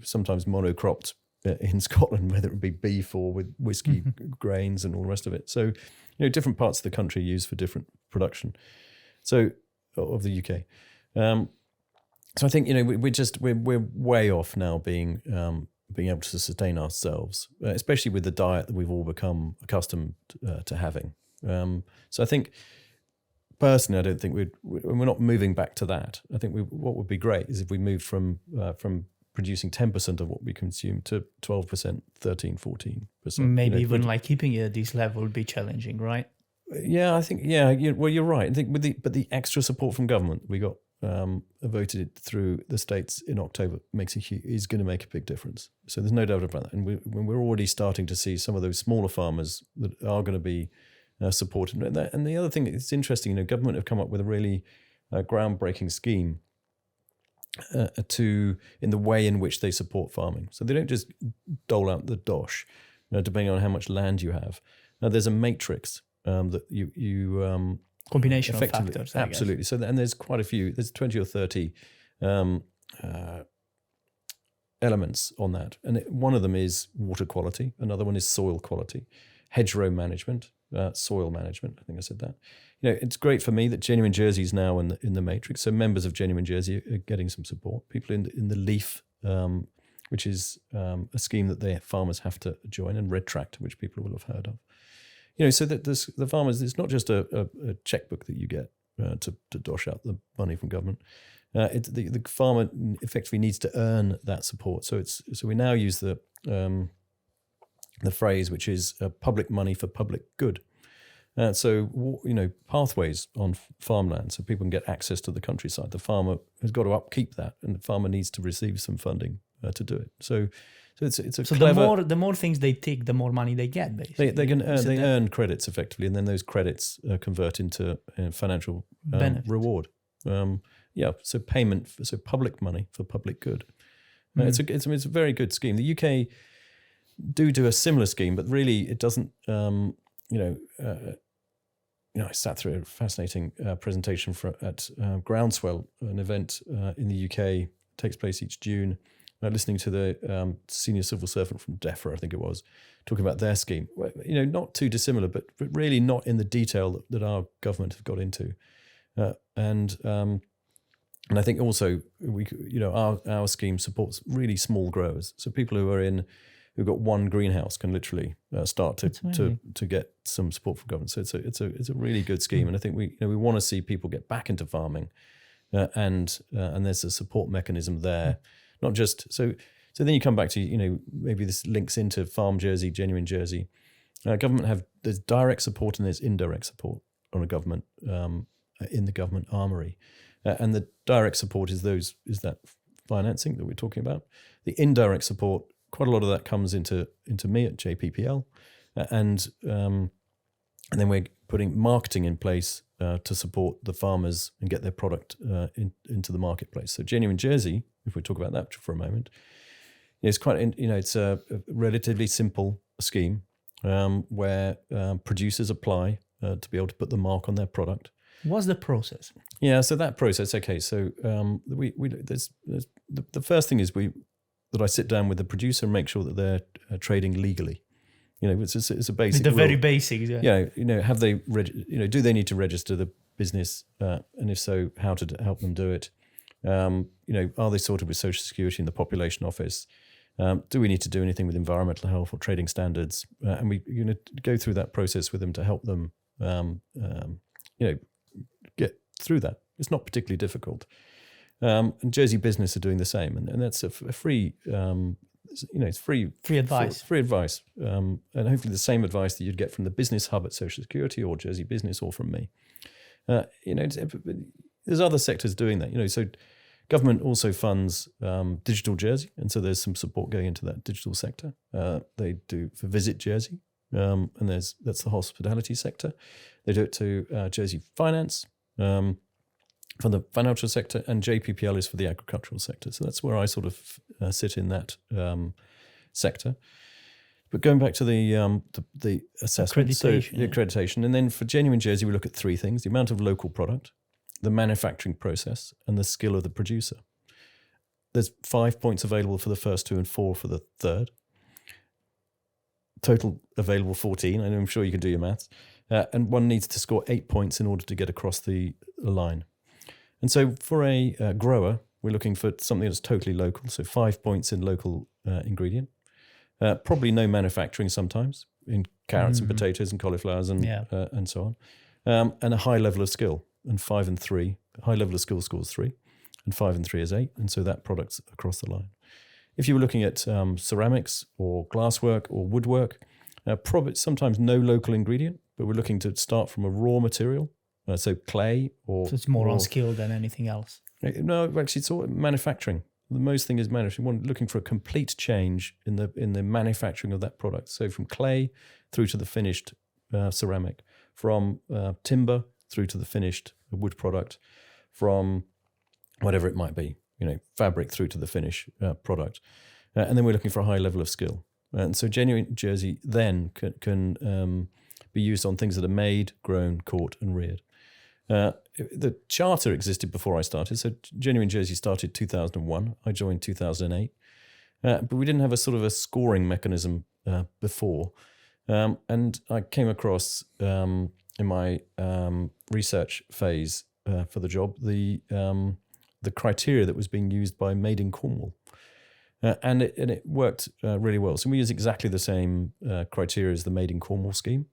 sometimes monocropped in Scotland, whether it be beef or with whiskey grains and all the rest of it. So, different parts of the country are used for different production. So, of the UK. So I think, we're way off now being able to sustain ourselves, especially with the diet that we've all become accustomed to having. So I think, personally, I don't think we're not moving back to that. I think what would be great is if we moved from producing 10% of what we consume to 12%, 13, 14%. Maybe even like keeping it at this level would be challenging, right? Yeah, I think, well, you're right. I think but the extra support from government we got voted it through the states in October is going to make a big difference. So there's no doubt about that. And we're already starting to see some of those smaller farmers that are going to be supported. And the other thing, it's interesting, government have come up with a really groundbreaking scheme in the way in which they support farming. So they don't just dole out the dosh, depending on how much land you have. Now there's a matrix that you combination of factors. Absolutely. So and there's quite a few. There's 20 or 30 elements on that, and one of them is water quality. Another one is soil quality, hedgerow management. Soil management, I think I said that. It's great for me that Genuine Jersey is now in the matrix. So members of Genuine Jersey are getting some support. People in the leaf which is a scheme that the farmers have to join, and Red Tractor, which people will have heard of. So that the farmers, it's not just a checkbook that you get to dosh out the money from government. The farmer effectively needs to earn that support. So we now use the phrase, which is public money for public good. Pathways on farmland so people can get access to the countryside. The farmer has got to upkeep that, and the farmer needs to receive some funding to do it. So it's a clever. The more things they tick, the more money they get. Basically, they earn credits effectively, and then those credits convert into financial reward. So payment, so public money for public good. It's a very good scheme. The UK do a similar scheme, but really it doesn't. I sat through a fascinating presentation at Groundswell, an event in the UK, takes place each June, listening to the senior civil servant from DEFRA, I think it was, talking about their scheme. Not too dissimilar, but really not in the detail that our government have got into. And I think also our scheme supports really small growers. So people who've got one greenhouse can literally start to get some support from government. So it's a really good scheme, and I think we want to see people get back into farming, and there's a support mechanism there, not just so. So then you come back to maybe this links into Farm Jersey, Genuine Jersey. Government there's direct support and there's indirect support on a government in the government armoury, and the direct support is that financing that we're talking about. The indirect support, quite a lot of that comes into me at JPPL, and then we're putting marketing in place to support the farmers and get their product into the marketplace. So Genuine Jersey, if we talk about that for a moment, it's it's a relatively simple scheme where producers apply to be able to put the mark on their product. What's the process? Yeah, so that process. Okay, so there's the first thing is that I sit down with the producer and make sure that they're trading legally. It's a basic. The rule. very basics. Yeah. Have they? Do they need to register the business? And if so, how to help them do it? Are they sorted with Social Security in the Population Office? Do we need to do anything with environmental health or trading standards? And we go through that process with them to help them. Get through that. It's not particularly difficult. And Jersey Business are doing the same, and that's a free, it's free advice. Free advice, and hopefully the same advice that you'd get from the Business Hub at Social Security or Jersey Business or from me. There's other sectors doing that. So government also funds Digital Jersey, and so there's some support going into that digital sector. They do for Visit Jersey, and that's the hospitality sector. They do it to Jersey Finance. For the financial sector, and JPPL is for the agricultural sector. So that's where I sort of sit in that sector. But going back to the assessment, the accreditation, and then for Genuine Jersey, we look at three things: the amount of local product, the manufacturing process, and the skill of the producer. There's 5 points available for the first two and 4 for the third. Total available 14. I'm sure you can do your maths. And one needs to score 8 points in order to get across the line. And so for a grower, we're looking for something that's totally local. So 5 points in local ingredient. Probably no manufacturing sometimes in carrots and potatoes and cauliflowers and so on. And a high level of skill. And 5 and 3. High level of skill scores 3. And 5 and 3 is 8. And so that product's across the line. If you were looking at ceramics or glasswork or woodwork, probably sometimes no local ingredient, but we're looking to start from a raw material. So clay or... So it's more on skill than anything else. No, actually it's all manufacturing. The most thing is manufacturing. We're looking for a complete change in the manufacturing of that product. So from clay through to the finished ceramic, from timber through to the finished wood product, from whatever it might be, fabric through to the finished product. And then we're looking for a high level of skill. And so Genuine Jersey then can be used on things that are made, grown, caught and reared. The charter existed before I started. So Genuine Jersey started 2001. I joined 2008. But we didn't have a sort of a scoring mechanism before. And I came across in my research phase for the job, the criteria that was being used by Made in Cornwall. And it worked really well. So we use exactly the same criteria as the Made in Cornwall scheme.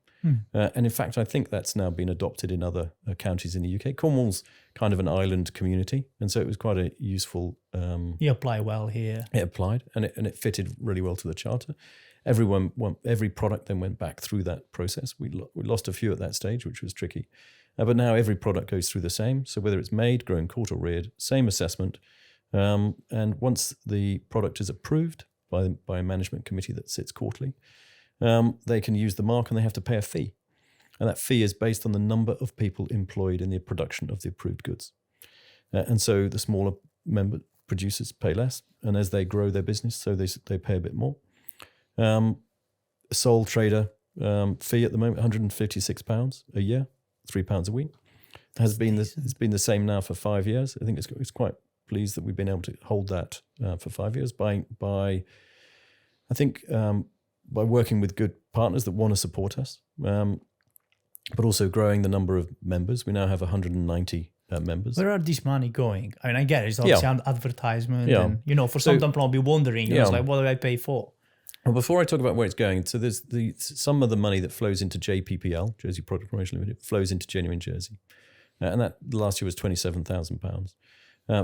And in fact, I think that's now been adopted in other counties in the UK. Cornwall's kind of an island community, and so it was quite a useful. You apply well here. It applied, and it fitted really well to the charter. Every product then went back through that process. We lost a few at that stage, which was tricky, but now every product goes through the same. So whether it's made, grown, caught, or reared, same assessment. And once the product is approved by a management committee that sits quarterly, they can use the mark and they have to pay a fee. And that fee is based on the number of people employed in the production of the approved goods. And so the smaller member producers pay less. And as they grow their business, so they pay a bit more. A sole trader fee at the moment, £156 a year, £3 a week. It's been the same now for 5 years. I think it's quite pleased that we've been able to hold that for 5 years by working with good partners that want to support us, but also growing the number of members. We now have 190 members. Where are this money going? I mean, I get it. It's obviously advertisement. Yeah. And, for some time probably wondering, it's like, what do I pay for? Well, before I talk about where it's going, so there's some of the money that flows into JPPL, Jersey Product Promotion Limited, flows into Genuine Jersey. And that last year was £27,000.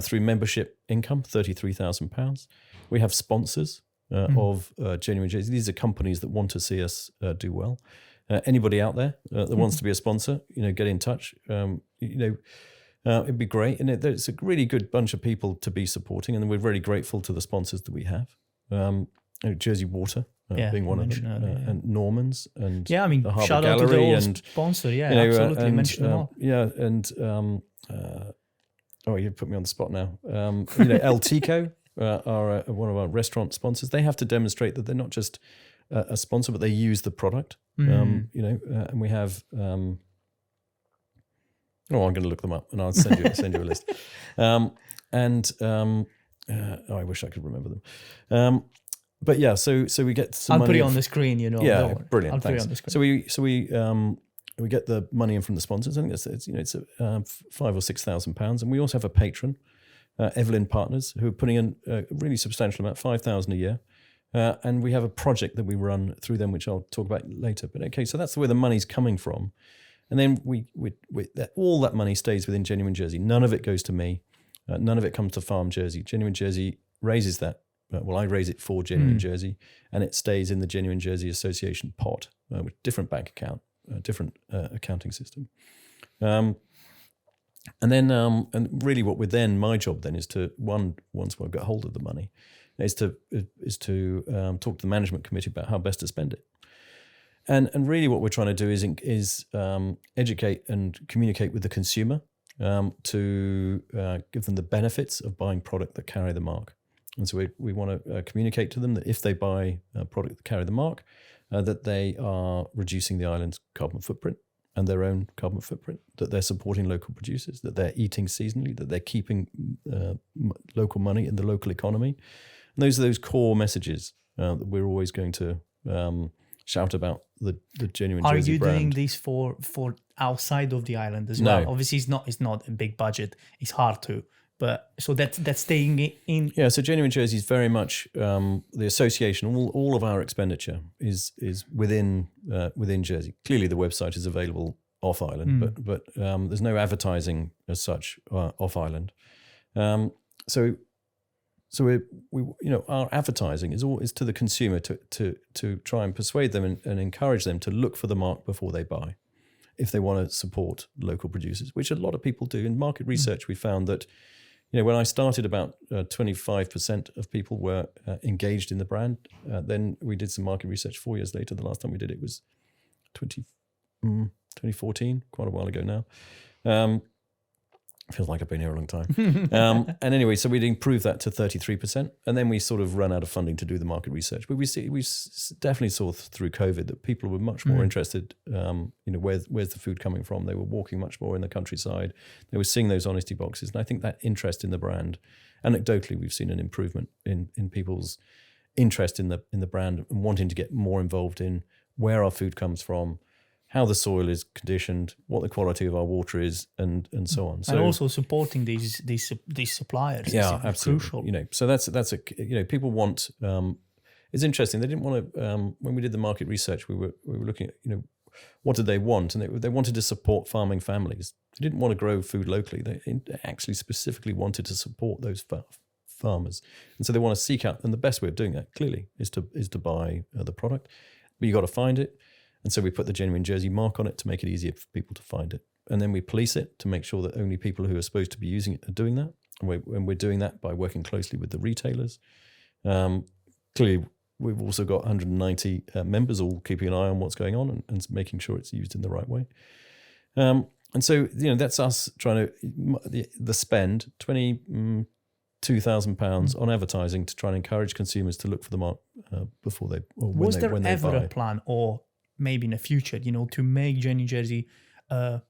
Through membership income, £33,000. We have sponsors of Genuine Jersey. These are companies that want to see us do well. Anybody out there that wants to be a sponsor, get in touch. It'd be great. And there's a really good bunch of people to be supporting. And we're very grateful to the sponsors that we have. Jersey Water being one of them, and Norman's, and the Harbour shout Gallery, out to the old sponsor, absolutely, mention them all. You put me on the spot now. El Tico are one of our restaurant sponsors. They have to demonstrate that they're not just a sponsor, but they use the product. And we have. I'm going to look them up, and I'll send you a list. I wish I could remember them. But yeah, so we get some. I'll put it on the screen. Yeah, brilliant. I'll Thanks. put it on the screen. So we get the money in from the sponsors. I think it's £5,000 or £6,000, and we also have a patron, Evelyn Partners, who are putting in a really substantial amount, £5,000 a year, and we have a project that we run through them, which I'll talk about later. But okay, so that's where the money's coming from, and then all that money stays within Genuine Jersey. None of it goes to me. None of it comes to Farm Jersey. Genuine Jersey raises that. I raise it for Genuine Jersey, and it stays in the Genuine Jersey Association pot with different bank account, different accounting system. And really my job then is to, once I've got hold of the money, is to talk to the management committee about how best to spend it. And really what we're trying to do is educate and communicate with the consumer to give them the benefits of buying product that carry the mark. And so we want to communicate to them that if they buy a product that carry the mark, that they are reducing the island's carbon footprint and their own carbon footprint, that they're supporting local producers, that they're eating seasonally, that they're keeping local money in the local economy. And those are those core messages that we're always going to shout about the Genuine Are Jersey you brand. doing this for outside of the island as well? No. Obviously, it's not a big budget. It's hard to. But so that's staying in. Yeah, so Genuine Jersey is very much the association. All of our expenditure is within Jersey. Clearly, the website is available off island, but there's no advertising as such off island. So we our advertising is to the consumer to try and persuade them and encourage them to look for the mark before they buy, if they want to support local producers, which a lot of people do. In market research, we found that. When I started, about 25% of people were engaged in the brand. Then we did some market research 4 years later. The last time we did it was 2014, quite a while ago now. Feels like I've been here a long time. And anyway, so we'd improved that to 33%. And then we sort of ran out of funding to do the market research. But we definitely saw through COVID that people were much more interested, where's the food coming from? They were walking much more in the countryside. They were seeing those honesty boxes. And I think that interest in the brand, anecdotally, we've seen an improvement in people's interest in the brand and wanting to get more involved in where our food comes from, how the soil is conditioned, what the quality of our water is, and so on. So and also supporting these suppliers. yeah, is absolutely. crucial. So that's a people want. It's interesting. They didn't want to. When we did the market research, we were looking at what did they want, and they wanted to support farming families. They didn't want to grow food locally. They actually specifically wanted to support those farmers, and so they want to seek out. And the best way of doing that clearly is to buy the product, but you got to find it. And so we put the Genuine Jersey mark on it to make it easier for people to find it. And then we police it to make sure that only people who are supposed to be using it are doing that. And we're doing that by working closely with the retailers. Clearly, we've also got 190 members all keeping an eye on what's going on and making sure it's used in the right way. And so, that's us trying to, the spend, £22,000 on advertising to try and encourage consumers to look for the mark before they, or when Was they, there when they ever buy. a plan, or maybe in the future, to make Genuine Jersey a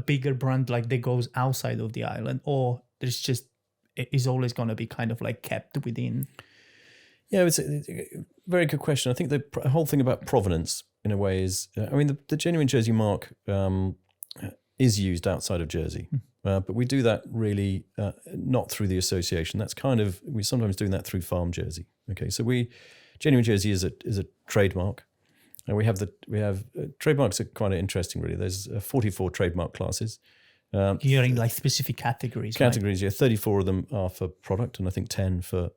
bigger brand like that goes outside of the island, or there's just it is always going to be kind of like kept within? Yeah, it's a very good question. I think the whole thing about provenance, in a way, is the Genuine Jersey mark is used outside of Jersey, but we do that really not through the association. That's we're sometimes doing that through Farm Jersey. Okay, so Genuine Jersey is a trademark. And we have trademarks are quite interesting, really. There's 44 trademark classes. You're in like specific categories. Categories, right? Yeah. 34 of them are for product, and I think 10 for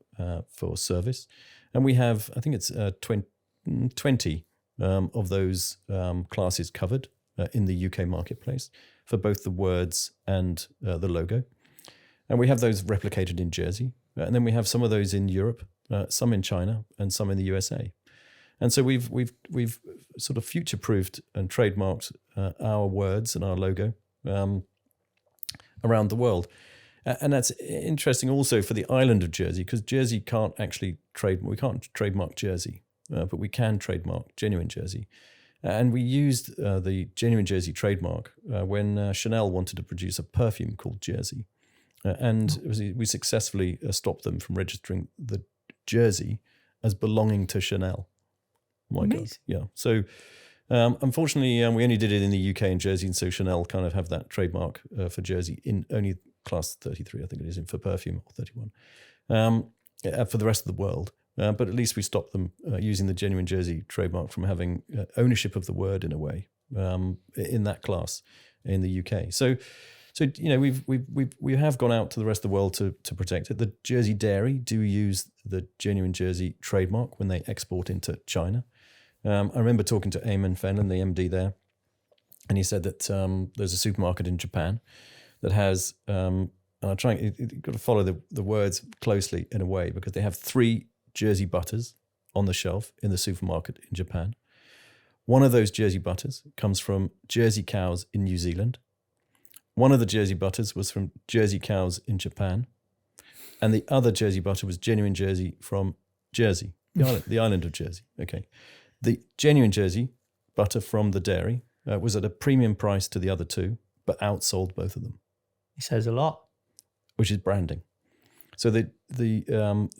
service. And we have, I think it's 20 of those classes covered in the UK marketplace for both the words and the logo. And we have those replicated in Jersey. And then we have some of those in Europe, some in China, and some in the USA. And so we've sort of future-proofed and trademarked our words and our logo around the world. And that's interesting also for the island of Jersey, because Jersey can't actually we can't trademark Jersey, but we can trademark Genuine Jersey. And we used the Genuine Jersey trademark when Chanel wanted to produce a perfume called Jersey. And we successfully stopped them from registering the Jersey as belonging to Chanel. My God. Yeah. So unfortunately, we only did it in the UK and Jersey, and so Chanel kind of have that trademark for Jersey in only class 33, I think it is, for perfume, or 31, for the rest of the world. But at least we stopped them using the Genuine Jersey trademark from having ownership of the word, in a way, in that class in the UK. So we have gone out to the rest of the world to protect it. The Jersey Dairy do use the Genuine Jersey trademark when they export into China. I remember talking to Eamon Fenlon, the MD there, and he said that there's a supermarket in Japan that has, and you've got to follow the words closely, in a way, because they have 3 Jersey butters on the shelf in the supermarket in Japan. One of those Jersey butters comes from Jersey cows in New Zealand. One of the Jersey butters was from Jersey cows in Japan. And the other Jersey butter was Genuine Jersey from Jersey, the island of Jersey. Okay. The Genuine Jersey butter from the dairy was at a premium price to the other 2, but outsold both of them. It says a lot. Which is branding. So the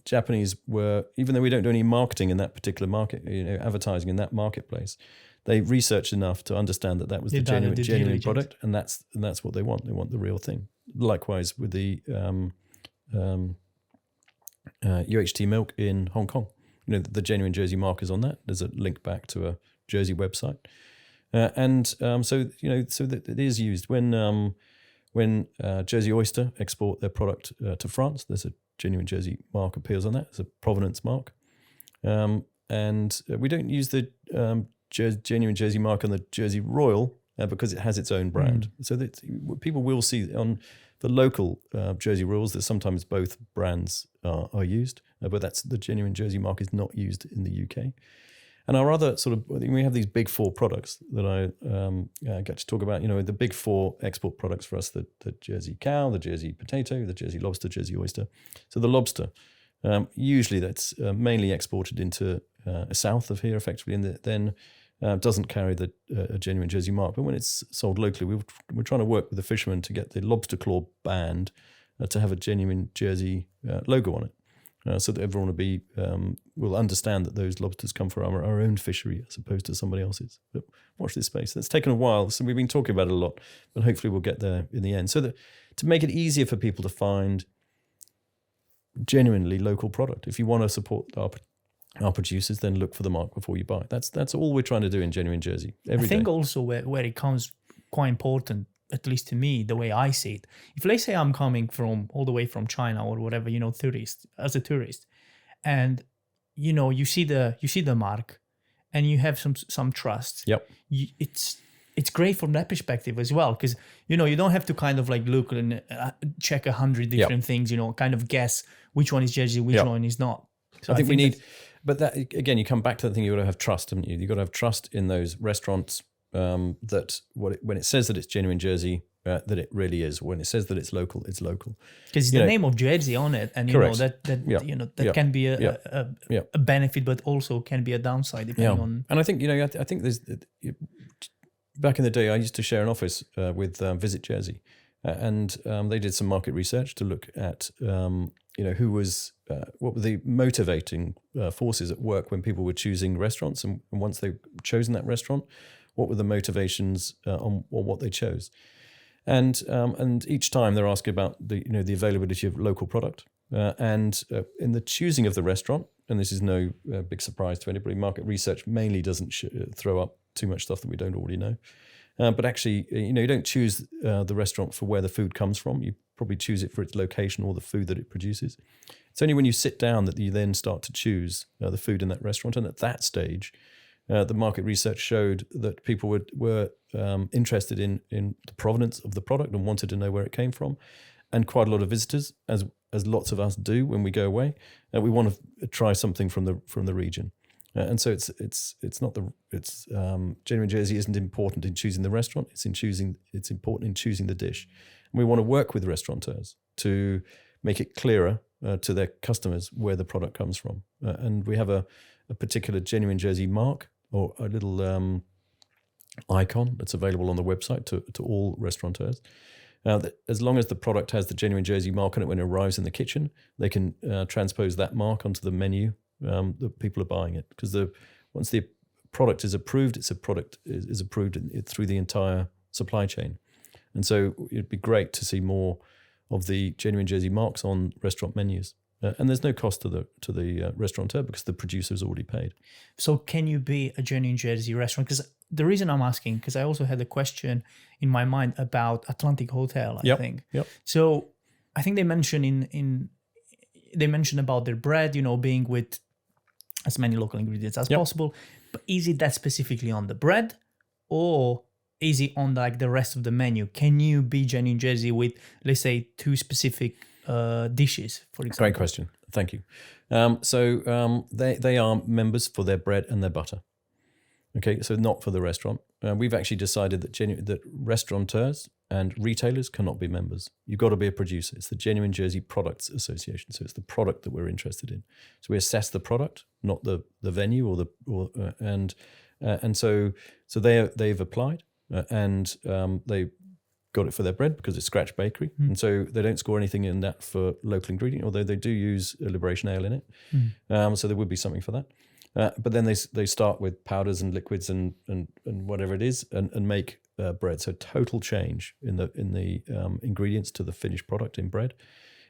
Japanese were, even though we don't do any marketing in that particular market, advertising in that marketplace, they researched enough to understand that was the genuine product, and that's what they want. They want the real thing. Likewise with the UHT milk in Hong Kong. The Genuine Jersey mark is on that. There's a link back to a Jersey website, so that it is used when Jersey Oyster export their product to France. There's a Genuine Jersey mark appears on that. It's a provenance mark, and we don't use the Genuine Jersey mark on the Jersey Royal because it has its own brand. So that people will see on the local Jersey Royals that sometimes both brands are used, but that's the Genuine Jersey mark is not used in the UK. And our other we have these big 4 products that I get to talk about. The big 4 export products for us: the Jersey cow, the Jersey potato, the Jersey lobster, Jersey oyster. So the lobster, usually that's mainly exported into south of here, effectively, and then doesn't carry the Genuine Jersey mark. But when it's sold locally, we're trying to work with the fishermen to get the lobster claw band to have a Genuine Jersey logo on it. so that everyone will understand that those lobsters come from our own fishery as opposed to somebody else's. But watch this space. That's taken a while, so we've been talking about it a lot, but hopefully we'll get there in the end. So that to make it easier for people to find genuinely local product. If you want to support our producers, then look for the mark before you buy. That's all we're trying to do in Genuine Jersey every day. I think also where it comes quite important, at least to me, the way I see it. If let's say I'm coming from all the way from China or whatever, as a tourist, and you see the mark, and you have some trust. Yep. It's great from that perspective as well, because you don't have to kind of like look and check 100 different things. Kind of guess which one is Jersey, which one is not. So I think we need, but that again, you come back to the thing. You got to have trust, haven't you? You got to have trust in those restaurants. That when it says that it's Genuine Jersey, that it really is. When it says that it's local, it's local. Because the name of Jersey on it, and that can be a benefit, but also can be a downside depending on. And I think I think there's back in the day, I used to share an office with Visit Jersey, and they did some market research to look at who was what were the motivating forces at work when people were choosing restaurants, and once they've chosen that restaurant, what were the motivations on what they chose, and each time they're asking about the availability of local product, and in the choosing of the restaurant, and this is no big surprise to anybody. Market research mainly doesn't throw up too much stuff that we don't already know, but actually, you don't choose the restaurant for where the food comes from. You probably choose it for its location or the food that it produces. It's only when you sit down that you then start to choose the food in that restaurant, and at that stage. The market research showed that people were interested in the provenance of the product and wanted to know where it came from, and quite a lot of visitors, as lots of us do when we go away, we want to try something from the region, and so it's not Genuine Jersey isn't important in choosing the restaurant. It's important in choosing the dish, and we want to work with restaurateurs to make it clearer to their customers where the product comes from, and we have a particular Genuine Jersey mark, or a little icon that's available on the website to all restaurateurs. As long as the product has the Genuine Jersey mark on it when it arrives in the kitchen, they can transpose that mark onto the menu that people are buying it. Because once the product is approved, it's a product is approved through the entire supply chain. And so it'd be great to see more of the Genuine Jersey marks on restaurant menus. And there's no cost to the restaurateur because the producer's already paid. So can you be a Genuine Jersey restaurant? Because the reason I'm asking, because I also had a question in my mind about Atlantic Hotel, I think. Yep. So I think they mentioned they mentioned about their bread, being with as many local ingredients as possible. But is it that specifically on the bread, or is it on like the rest of the menu? Can you be Genuine Jersey with, let's say, two specific dishes, for example? Great question. Thank you. So they are members for their bread and their butter. Okay, so not for the restaurant. We've actually decided that restaurateurs and retailers cannot be members. You've got to be a producer. It's the Genuine Jersey Products Association. So it's the product that we're interested in. So we assess the product, not the venue and so they've applied and they got it for their bread because it's Scratch Bakery, and so they don't score anything in that for local ingredient, although they do use a Liberation Ale in it. So there would be something for that. But then they start with powders and liquids and whatever it is and make bread. So total change in the ingredients to the finished product in bread.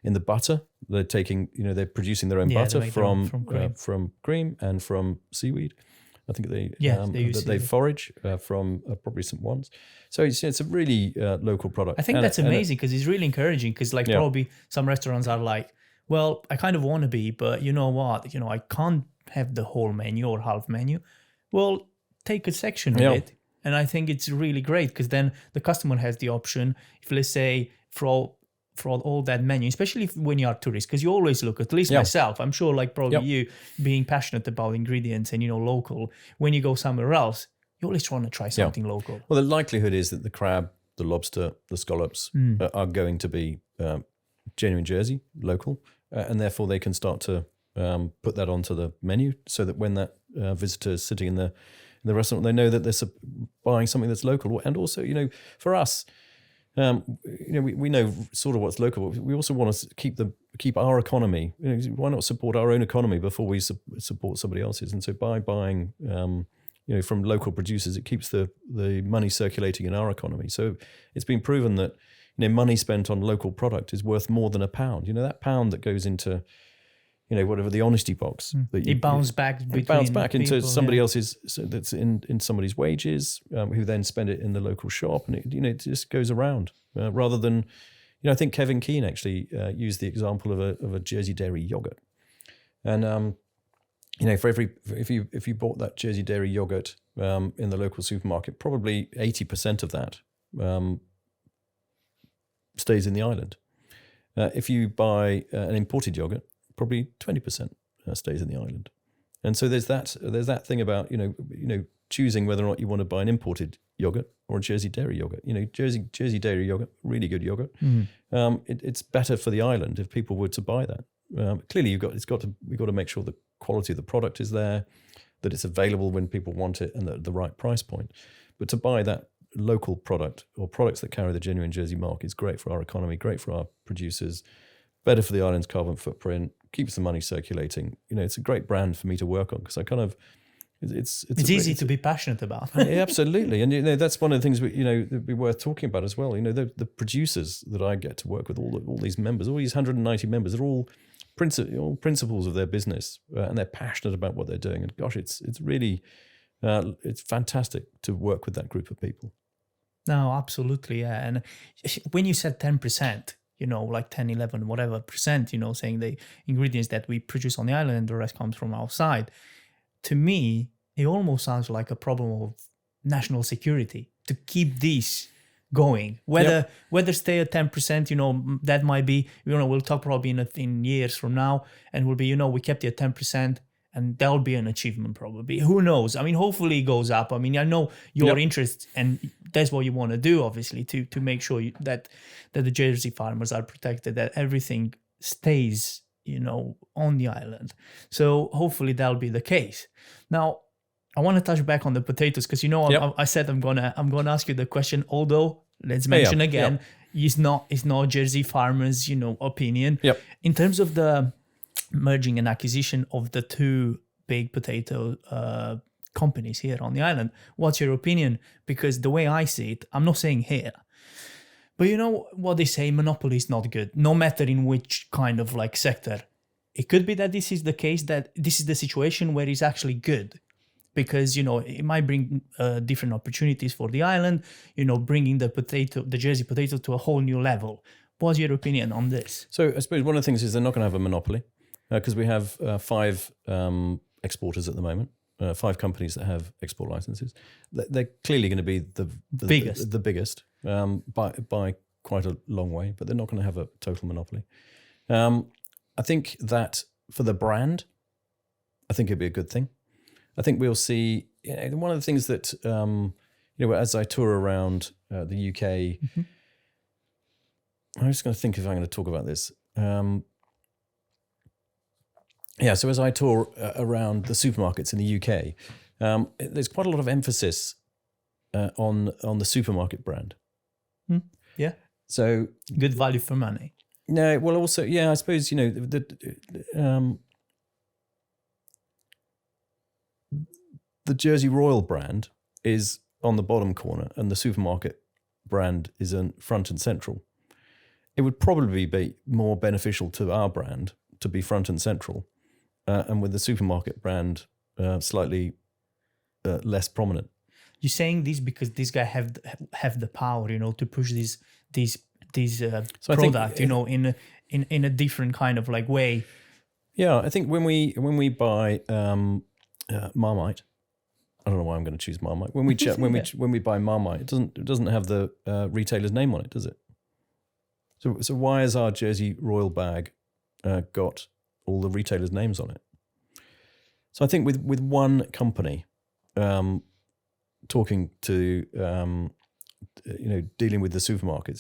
In the butter, they're taking they're producing their own butter from cream and from seaweed. I think they forage from probably St. Juan's. So it's a really local product. I think that's amazing because it's really encouraging because probably some restaurants are like, well, I kind of want to be, but you know what? I can't have the whole menu or half menu. Well, take a section of it. And I think it's really great because then the customer has the option. If let's say for all that menu, especially when you are tourist, because you always look, at least myself, I'm sure like probably you being passionate about ingredients and, local, when you go somewhere else, you always want to try something local. Well, the likelihood is that the crab, the lobster, the scallops are going to be Genuine Jersey, local, and therefore they can start to put that onto the menu so that when that visitor is sitting in the restaurant, they know that they're buying something that's local. And also, for us, We know sort of what's local. But we also want to keep our economy. Why not support our own economy before we support somebody else's? And so by buying, from local producers, it keeps the money circulating in our economy. So it's been proven that money spent on local product is worth more than a pound. That pound that goes into whatever the honesty box. It bounces back. It bounces back into people, somebody else's. So that's in somebody's wages, who then spend it in the local shop, and it just goes around. Rather than, I think Kevin Keane actually used the example of a Jersey dairy yogurt, and if you bought that Jersey dairy yogurt in the local supermarket, probably 80% of that stays in the island. If you buy an imported yogurt, probably 20% stays in the island. And so there's that thing about choosing whether or not you want to buy an imported yogurt or a Jersey dairy yogurt. Jersey dairy yogurt, really good yogurt. It's better for the island if people were to buy that. Clearly, we've got to make sure the quality of the product is there, that it's available when people want it, and the right price point. But to buy that local product or products that carry the genuine Jersey mark is great for our economy, great for our producers, better for the island's carbon footprint, keeps the money circulating. It's a great brand for me to work on because I kind of, it's easy to be passionate about. Yeah, absolutely. And that's one of the things that'd be worth talking about as well. The producers that I get to work with, all these members, all these 190 members, they're all principles of their business, and they're passionate about what they're doing. And gosh, it's really, it's fantastic to work with that group of people. No, absolutely. Yeah. And when you said 10%, like 10, 11, whatever percent, saying the ingredients that we produce on the island and the rest comes from outside, to me, it almost sounds like a problem of national security to keep these going. Whether stay at 10%, that might be, we'll talk probably in years from now, and we'll be, we kept it at 10%, and that'll be an achievement probably. Who knows? I mean, hopefully it goes up. I mean, I know your interest, and that's what you want to do, obviously, to make sure that the Jersey farmers are protected, that everything stays, on the island. So hopefully that'll be the case. Now, I want to touch back on the potatoes because I said I'm gonna ask you the question. Although let's mention again, it's not Jersey farmers' opinion. Yep. In terms of the merging and acquisition of the two big potato companies here on the island, what's your opinion? Because the way I see it, I'm not saying here, but what they say, monopoly is not good, no matter in which kind of sector. It could be that this is the case, that this is the situation where it's actually good, because it might bring different opportunities for the island, bringing the Jersey potato to a whole new level. What's your opinion on this? So I suppose one of the things is they're not going to have a monopoly. Because we have 5 exporters at the moment, 5 companies that have export licenses. They're clearly going to be the biggest by quite a long way, but they're not going to have a total monopoly. I think that for the brand, I think it'd be a good thing. I think we'll see, one of the things that, as I tour around the UK, I'm just going to think if I'm going to talk about this. So as I tour around the supermarkets in the UK, there's quite a lot of emphasis on the supermarket brand. Yeah. So good value for money. No, well, also, I suppose the Jersey Royal brand is on the bottom corner, and the supermarket brand is in front and central. It would probably be more beneficial to our brand to be front and central. And with the supermarket brand slightly less prominent. You're saying this because these guys have the power, to push these product, in a different kind of way. Yeah, I think when we buy Marmite, I don't know why I'm going to choose Marmite. When we buy Marmite, it doesn't have the retailer's name on it, does it? So why has our Jersey Royal bag got all the retailers' names on it? So I think with one company talking to dealing with the supermarkets,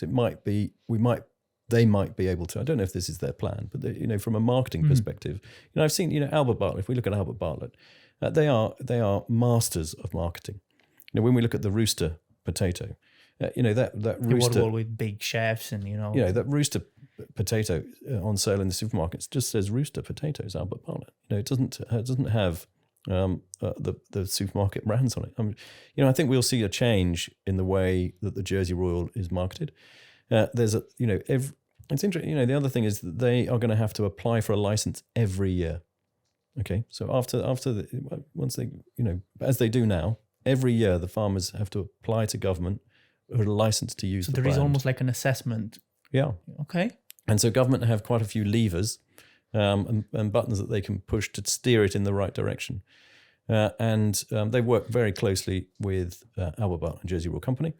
they might be able to. I don't know if this is their plan, but from a marketing perspective, I've seen Albert Bartlett. If we look at Albert Bartlett, they are masters of marketing. When we look at the Rooster potato, that They work rooster, well with big chefs and, that rooster potato on sale in the supermarkets just says rooster potatoes, Albert Bartlett. It doesn't have the supermarket brands on it. I think we'll see a change in the way that the Jersey Royal is marketed. It's interesting. The other thing is that they are going to have to apply for a license every year. Okay, so once they, as they do now, every year the farmers have to apply to government for a license to use. So there is almost like an assessment. Yeah. Okay. And so government have quite a few levers and buttons that they can push to steer it in the right direction. And they work very closely with Albert Bartlett and Jersey Royal Company,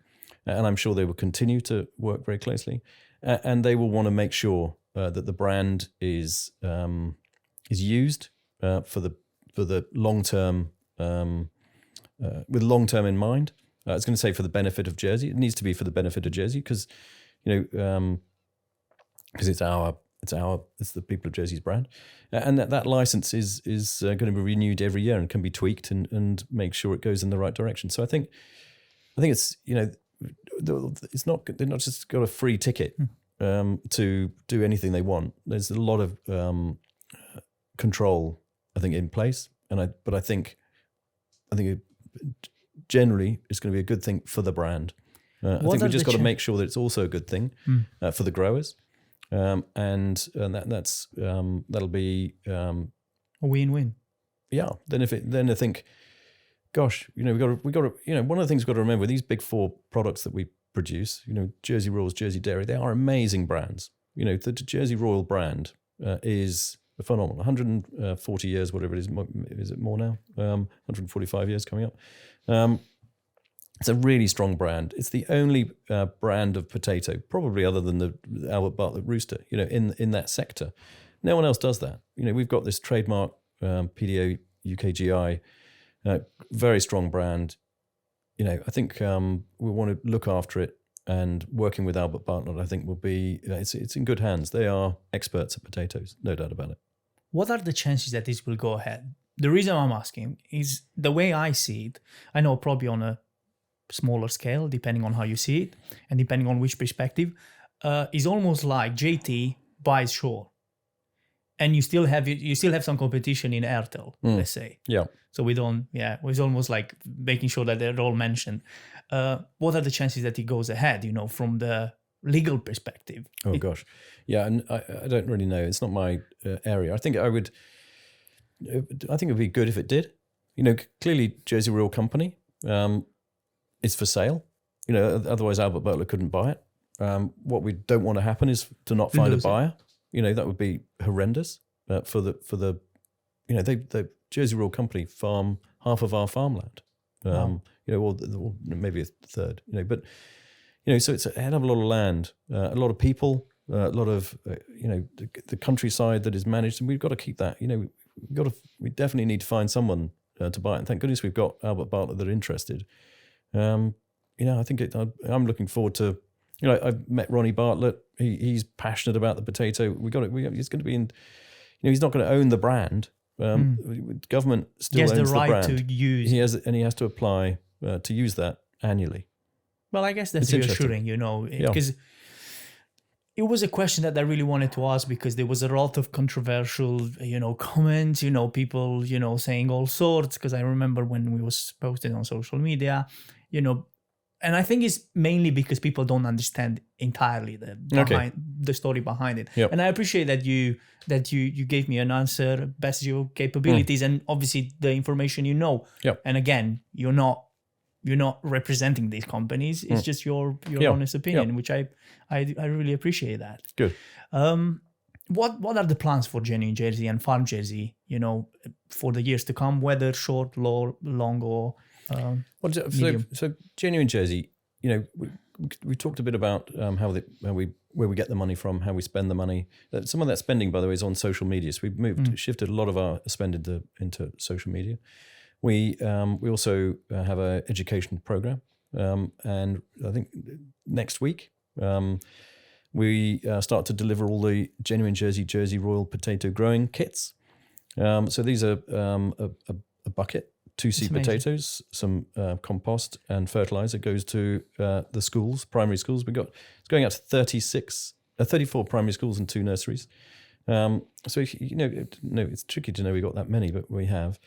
and I'm sure they will continue to work very closely. And they will want to make sure that the brand is used for the long term, with long term in mind. I was going to say for the benefit of Jersey. It needs to be for the benefit of Jersey because it's the people of Jersey's brand, and that license is going to be renewed every year and can be tweaked and make sure it goes in the right direction. So I think it's it's not, they're not just got a free ticket to do anything they want. There's a lot of control, I think, in place, but I think generally it's going to be a good thing for the brand. I think we just got to make sure that it's also a good thing for the growers, and that'll be a win-win. Yeah. Then I think, gosh, we got to one of the things we've got to remember with these big four products that we produce, Jersey Royals, Jersey Dairy, they are amazing brands. The Jersey Royal brand is phenomenal. 140 years, whatever it is it more now? 145 years coming up. It's a really strong brand. It's the only brand of potato, probably other than the Albert Bartlett Rooster, in that sector. No one else does that. We've got this trademark PDO UKGI, very strong brand. I think we want to look after it, and working with Albert Bartlett, I think will be, it's in good hands. They are experts at potatoes, no doubt about it. What are the chances that this will go ahead? The reason I'm asking is the way I see it. I know probably on a smaller scale, depending on how you see it and depending on which perspective, is almost like JT buys Shore, and you still have some competition in Airtel, let's say. Yeah. So it's almost like making sure that they're all mentioned. What are the chances that it goes ahead, from the legal perspective? Oh gosh, yeah, and I don't really know. It's not my area. I think it would be good if it did. Clearly Jersey Royal Company is for sale. Otherwise Albert Bartlett couldn't buy it. What we don't want to happen is to not find a buyer. That would be horrendous for the the Jersey Royal Company farm half of our farmland. Or maybe a third. But so it's a hell of a lot of land, a lot of people, a lot of the countryside that is managed, and we've got to keep that. We definitely need to find someone to buy it. And thank goodness we've got Albert Bartlett that are interested. I think I'm looking forward to. I've met Ronnie Bartlett. He's passionate about the potato. He's going to be in. He's not going to own the brand. Government still owns the brand. To use. He has to apply to use that annually. Well, I guess that's reassuring, because it was a question that I really wanted to ask, because there was a lot of controversial, comments, people, saying all sorts. Because I remember when we was posted on social media, and I think it's mainly because people don't understand entirely the story behind it. Yep. And I appreciate that you gave me an answer best of your capabilities, and obviously the information Yep. And again, you're not representing these companies. It's just your honest opinion, which I really appreciate that. Good. What are the plans for Genuine Jersey and Farm Jersey, for the years to come, whether short, long, or medium? So Genuine Jersey, we talked a bit about where we get the money from, how we spend the money. Some of that spending, by the way, is on social media. So we've shifted a lot of our spend into social media. We also have an education program, and I think next week we start to deliver all the Genuine Jersey Royal potato growing kits. So these are a bucket 2 seed potatoes, some compost and fertilizer goes to the schools, primary schools. It's going out to 34 primary schools and 2 nurseries. So it's tricky to know we got that many, but we have.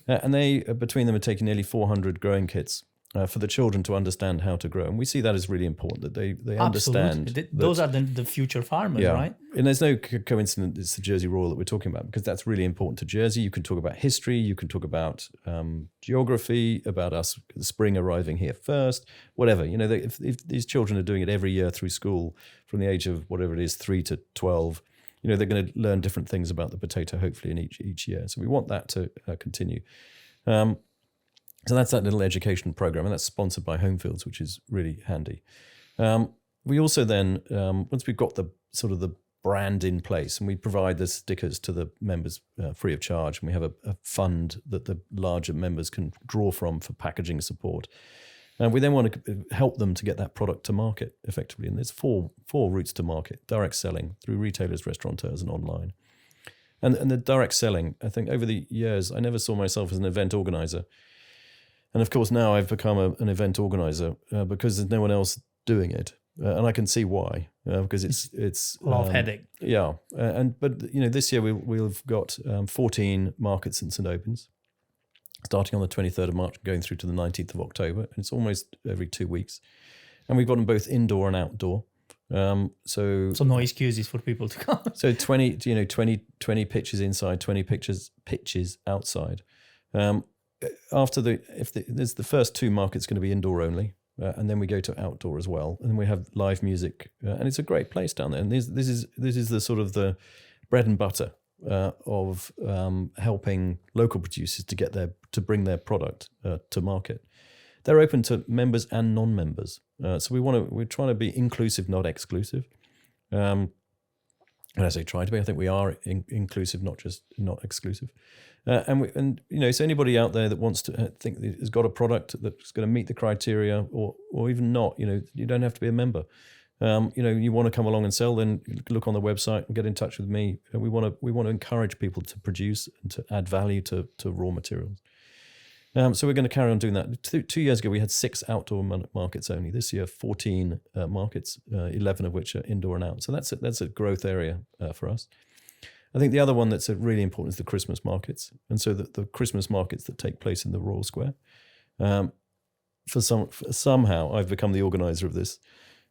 And they between them are taking nearly 400 growing kits for the children to understand how to grow, and we see that as really important that they understand. Those are the future farmers, right? And there's no coincidence it's the Jersey Royal that we're talking about, because that's really important to Jersey. You can talk about history, you can talk about geography, about us, the spring arriving here first, whatever. If these children are doing it every year through school from the age of whatever it is, 3 to 12, they're going to learn different things about the potato, hopefully, in each year. So we want that to continue. So that's that little education program, and that's sponsored by Home Fields, which is really handy. We also then, once we've got the sort of the brand in place, and we provide the stickers to the members free of charge, and we have a fund that the larger members can draw from for packaging support. And we then want to help them to get that product to market effectively. And there's four routes to market: direct selling through retailers, restaurateurs, and online. And the direct selling, I think over the years, I never saw myself as an event organizer. And of course, now I've become an event organizer because there's no one else doing it, and I can see why. Because it's a lot of headache. Yeah, but this year we've got 14 markets and St Opens, starting on the 23rd of March, going through to the 19th of October, and it's almost every 2 weeks, and we've got them both indoor and outdoor. So no excuses for people to come. So 20 pitches inside, 20 pitches outside. After there's the first 2 markets going to be indoor only, and then we go to outdoor as well, and we have live music, and it's a great place down there. And this is the sort of the bread and butter of helping local producers to bring their product to market. They're open to members and non-members, so we're trying to be inclusive, not exclusive. When I say try to be, I think we are inclusive, not exclusive. So anybody out there that wants to think that has got a product that's going to meet the criteria, or even not, you don't have to be a member. You want to come along and sell, then look on the website and get in touch with me. We want to encourage people to produce and to add value to raw materials. So we're going to carry on doing that. 2 years ago, we had 6 outdoor markets only. This year, 14 markets, 11 of which are indoor and out. So that's a growth area for us. I think the other one that's really important is the Christmas markets. And so the Christmas markets that take place in the Royal Square. Somehow, I've become the organizer of this,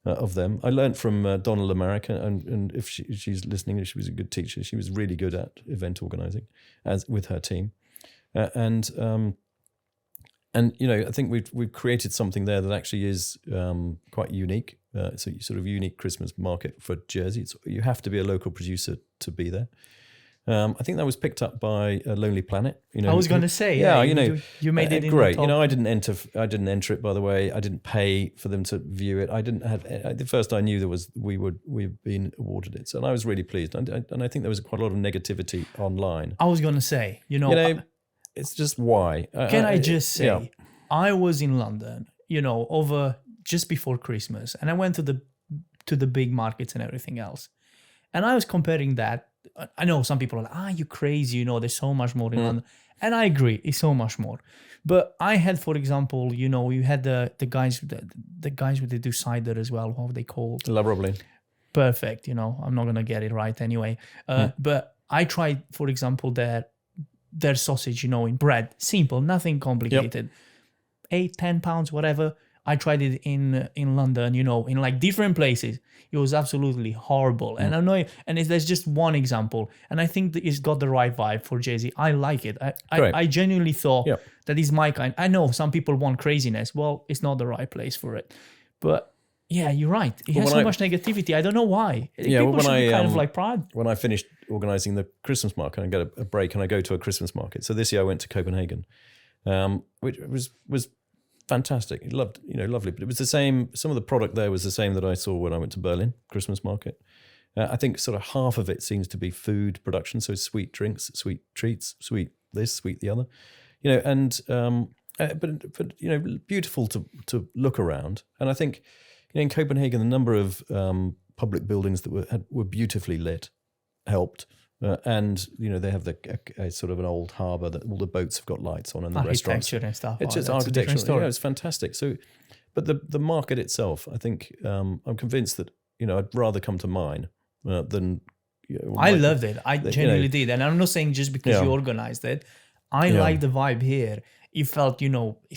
of them. I learned from Donald America, and if she's listening, she was a good teacher. She was really good at event organizing with her team. And I think we've created something there that actually is quite unique. It's a sort of unique Christmas market for Jersey. You have to be a local producer to be there. I think that was picked up by Lonely Planet. I was going to say, you made it great. In the top. I didn't enter it, by the way. I didn't pay for them to view it. I didn't have the first I knew we've been awarded it, so and I was really pleased. And I think there was quite a lot of negativity online. I was going to say, it's just why. Can I just say, I was in London, over just before Christmas, and I went to the big markets and everything else, and I was comparing that. I know some people are like, you crazy, there's so much more in London, and I agree, it's so much more. But I had, for example, you had the guys with the do cider as well. What are they called? La Roblin. Perfect. I'm not gonna get it right anyway. But I tried, for example, their sausage, in bread, simple, nothing complicated. Yep. £8-10, whatever. I tried it in London, in like different places. It was absolutely horrible. And I know, there's just one example. And I think that it's got the right vibe for Jay-Z. I like it. I genuinely thought that is my kind. I know some people want craziness. Well, it's not the right place for it. But yeah, you're right. It has so much negativity. I don't know why. People should be kind of like proud. When I finished organizing the Christmas market, I get a break and I go to a Christmas market. So this year I went to Copenhagen, which was fantastic. Lovely. But it was the same. Some of the product there was the same that I saw when I went to Berlin Christmas market. I think sort of half of it seems to be food production. So sweet drinks, sweet treats, sweet this, sweet the other, but beautiful to look around. And I think, in Copenhagen, the number of public buildings that were beautifully lit helped. and they have a sort of an old harbour that all the boats have got lights on, and the restaurants. Architecture and stuff. It's Oh, just that's a different architectural. story. Yeah, it's fantastic. So, but the market itself, I think, I'm convinced that I'd rather come to mine than. I loved it. I genuinely did, and I'm not saying just because you organized it. I like the vibe here. It felt, it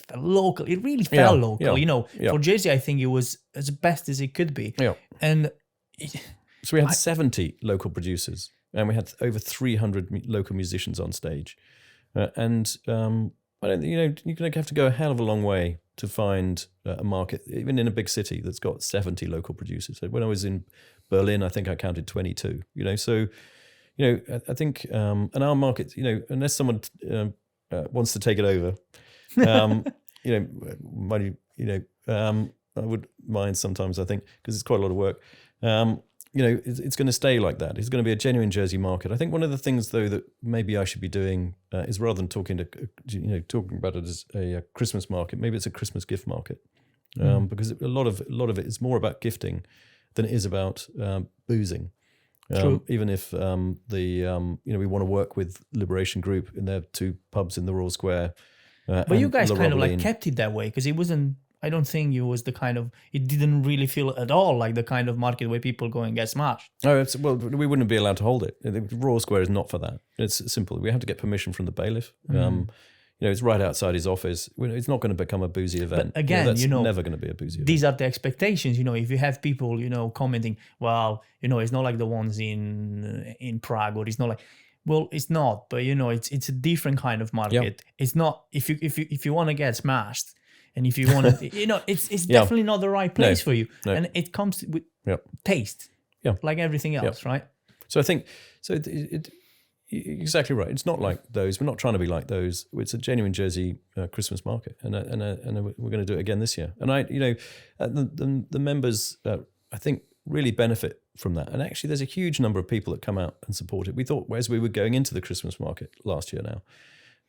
felt local. It really felt local. For Jersey, I think it was as best as it could be. Yeah. And so we had 70 local producers, and we had over 300 local musicians on stage. And I don't, you're going to have to go a hell of a long way to find a market, even in a big city that's got 70 local producers. So when I was in Berlin, I think I counted 22. So, I think, and our market, unless someone wants to take it over, I would mind sometimes, I think, because it's quite a lot of work. It's going to stay like that. It's going to be a genuine Jersey market. I think one of the things, though, that maybe I should be doing is rather than talking about it as a Christmas market, maybe it's a Christmas gift market, because a lot of it is more about gifting than it is about boozing. True. Even if we want to work with Liberation Group in their 2 pubs in the Royal Square. But you guys kind of like kept it that way, because it wasn't. I don't think it was the kind of. It didn't really feel at all like the kind of market where people go and get smashed. Oh, well, we wouldn't be allowed to hold it. The Royal Square is not for that. It's simple. We have to get permission from the bailiff. It's right outside his office. It's not going to become a boozy event. But again, that's never going to be a boozy event. These are the expectations. If you have people, commenting, well, it's not like the ones in Prague, or it's not like. Well, it's not, but it's a different kind of market. Yep. It's not if you want to get smashed, and if you want to, it's definitely not the right place for you. No. And it comes with taste, like everything else, right? So I think exactly right. It's not like those. We're not trying to be like those. It's a genuine Jersey Christmas market, and we're going to do it again this year. And the members, I think, really benefit from that. And actually, there's a huge number of people that come out and support it. We thought, as we were going into the Christmas market last year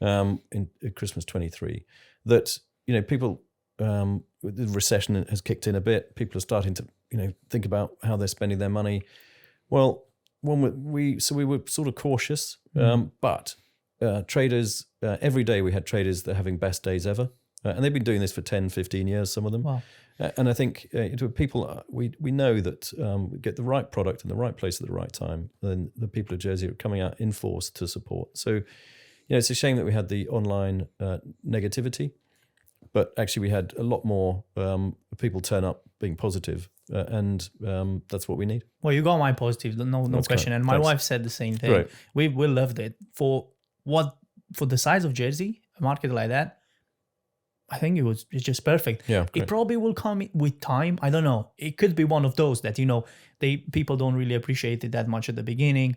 now, in Christmas 23, that, people, the recession has kicked in a bit. People are starting to, think about how they're spending their money. Well, we were sort of cautious, but traders, every day we had traders that are having best days ever. And they've been doing this for 10, 15 years, some of them. Wow. And I think to people, we know that we get the right product in the right place at the right time, then the people of Jersey are coming out in force to support. So, it's a shame that we had the online negativity, but actually we had a lot more people turn up being positive, and that's what we need. Well, you got my positive, no that's question. Kind. And my wife said the same thing. Right. We loved it. For the size of Jersey, a market like that, I think it's just perfect. Yeah, it probably will come with time. I don't know. It could be one of those that people don't really appreciate it that much at the beginning,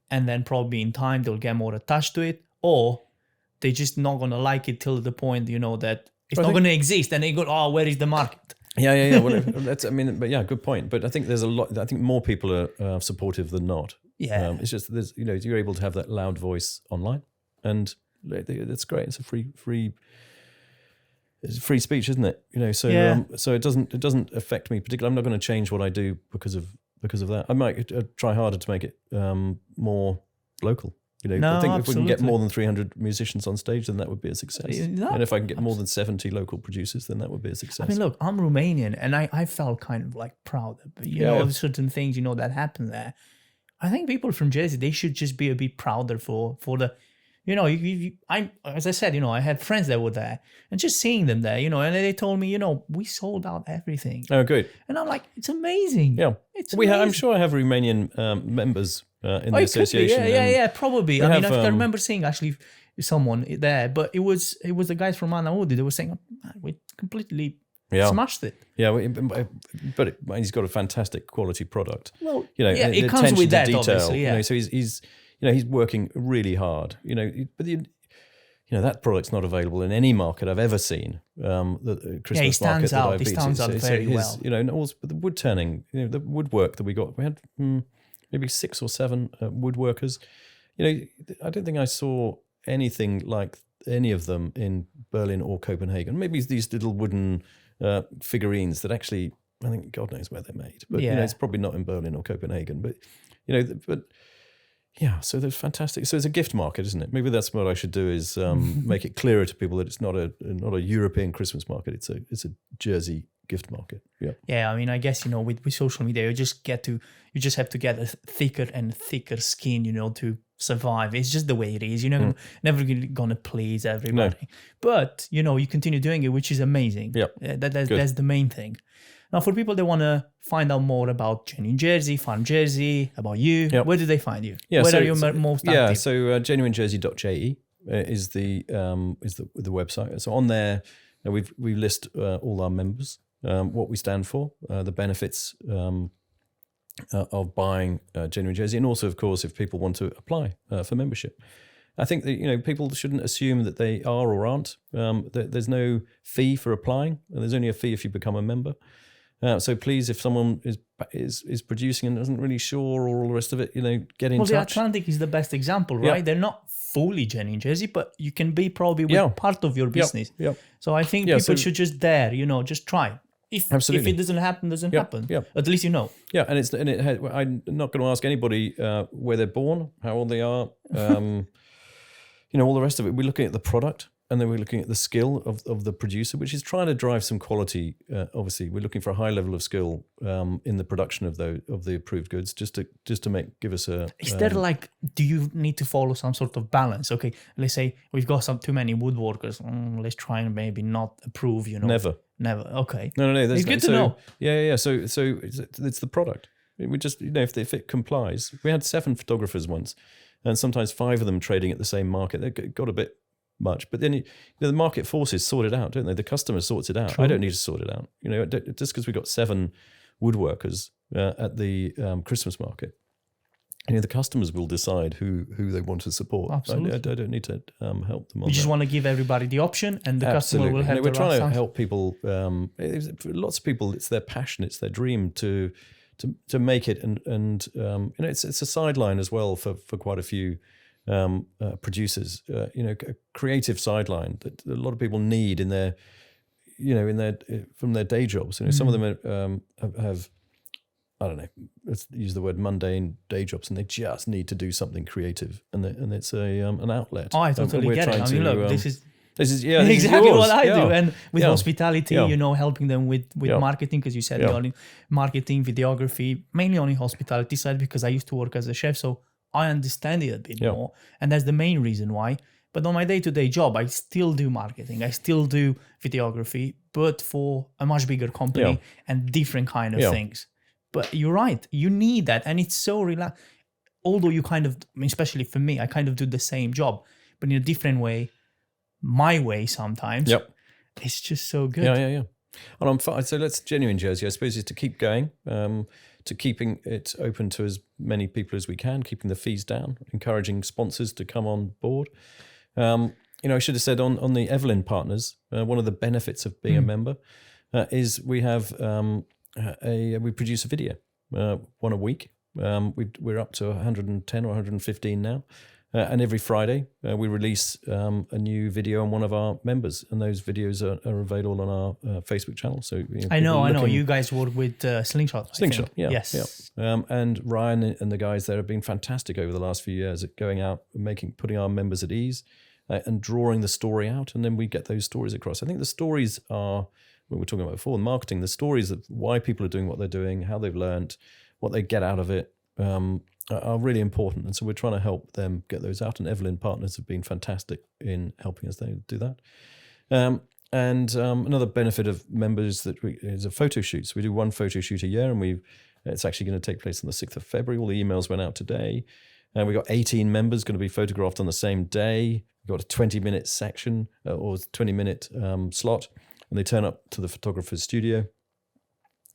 and then probably in time they'll get more attached to it, or they're just not gonna like it till the point that it's not gonna exist, and they go, oh, where is the market? Yeah. Well, good point. But I think there's a lot. I think more people are supportive than not. Yeah, it's just there's you're able to have that loud voice online, and that's great. It's a free. It's free speech, isn't it? So it doesn't affect me particularly. I'm not going to change what I do because of that. I might try harder to make it more local. I think absolutely. If we can get more than 300 musicians on stage, then that would be a success. And if I can get more than 70 local producers, then that would be a success. I mean, look, I'm Romanian, and I felt kind of like proud of certain things that happened there. I think people from Jersey, they should just be a bit prouder for the. As I said, I had friends that were there, and just seeing them there, and they told me, we sold out everything. Oh, good. And I'm like, it's amazing. Yeah, I'm sure I have Romanian members in the association. Yeah, probably. I remember seeing actually someone there, but it was the guys from Anaudi. They were saying, we completely smashed it. Yeah, but he's got a fantastic quality product. Well, it comes with that, detail, obviously. Yeah. So he's he's working really hard. But that product's not available in any market I've ever seen. The Christmas market that I've been to. He stands out very well. And also the wood turning, the woodwork that we got. We had maybe 6 or 7 woodworkers. I don't think I saw anything like any of them in Berlin or Copenhagen. Maybe these little wooden figurines that actually, I think God knows where they're made. But it's probably not in Berlin or Copenhagen. But Yeah, so that's fantastic. So it's a gift market, isn't it? Maybe that's what I should do is make it clearer to people that it's not a European Christmas market. It's a Jersey gift market. Yeah. Yeah, I mean, I guess, with social media, you just have to get a thicker and thicker skin, to survive. It's just the way it is. You're never gonna please everybody. No. But, you continue doing it, which is amazing. Yep. That's the main thing. Now, for people that want to find out more about Genuine Jersey, Farm Jersey, about you, where do they find you? Yeah, Where are you most active? Yeah, so genuinejersey.je is the website. So on there, we list all our members, what we stand for, the benefits of buying Genuine Jersey, and also, of course, if people want to apply for membership. I think that people shouldn't assume that they are or aren't. There's no fee for applying, and there's only a fee if you become a member. So please, if someone is producing and isn't really sure or all the rest of it, get in touch. Well, the Atlantic is the best example, right? Yeah. They're not fully Genuine Jersey, but you can be probably with part of your business. Yeah. So I think people should just just try. If it doesn't happen, doesn't happen. Yeah. At least you know. Yeah, and I'm not going to ask anybody where they're born, how old they are, all the rest of it. We're looking at the product. And then we're looking at the skill of the producer, which is trying to drive some quality. Obviously, we're looking for a high level of skill in the production of the approved goods, just to give us a. Is there do you need to follow some sort of balance? Okay, let's say we've got too many woodworkers. Let's try and maybe not approve. Never. Okay. No. It's good to know. Yeah. So it's the product. We just if it complies. We had 7 photographers once, and sometimes 5 of them trading at the same market. They got a bit much, but then the market forces sort it out, don't they? The customer sorts it out. True. I don't need to sort it out. Just because we got 7 woodworkers at the Christmas market, the customers will decide who they want to support. Absolutely. I don't need to help them on We just that. want to give everybody the option, and the Absolutely. customer will have We're the trying right to answer. help people. For lots of people, it's their passion, it's their dream to make it, and it's a sideline as well for quite a few producers, a creative sideline that a lot of people need in their from their day jobs. Some of them have I don't know, let's use the word mundane day jobs, and they just need to do something creative, and it's an outlet. Oh, I totally get it. I mean, look, this is exactly what I do, and with hospitality, Yeah. helping them with marketing, because you said on marketing, videography, mainly on the hospitality side, because I used to work as a chef, so I understand it a bit more, and that's the main reason why. But on my day-to-day job, I still do marketing, I still do videography, but for a much bigger company and different kind of things. But you're right, you need that, and it's so relaxed. Although you kind of, especially for me, I kind of do the same job, but in a different way, my way sometimes. Yep. It's just so good. Yeah. And I'm fine. So let's Genuine Jersey, I suppose, is to keep going, to keeping it open to as many people as we can, keeping the fees down, encouraging sponsors to come on board. I should have said on the Evelyn Partners, one of the benefits of being a member is we have we produce a video, one a week. We're up to 110 or 115 now. And every Friday, we release a new video on one of our members, and those videos are available on our Facebook channel. So I know. You guys work with Slingshot. Slingshot, yeah. Yes. Yeah. And Ryan and the guys there have been fantastic over the last few years at going out, putting our members at ease, and drawing the story out, and then we get those stories across. I think the stories are what we were talking about before, marketing. The stories of why people are doing what they're doing, how they've learned, what they get out of it. Are really important, and so we're trying to help them get those out, and Evelyn Partners have been fantastic in helping us do that. And another benefit of members is a photo shoot. So we do one photo shoot a year, and it's actually going to take place on the 6th of February. All the emails went out today. We've got 18 members going to be photographed on the same day. We've got a 20-minute section or 20-minute slot, and they turn up to the photographer's studio,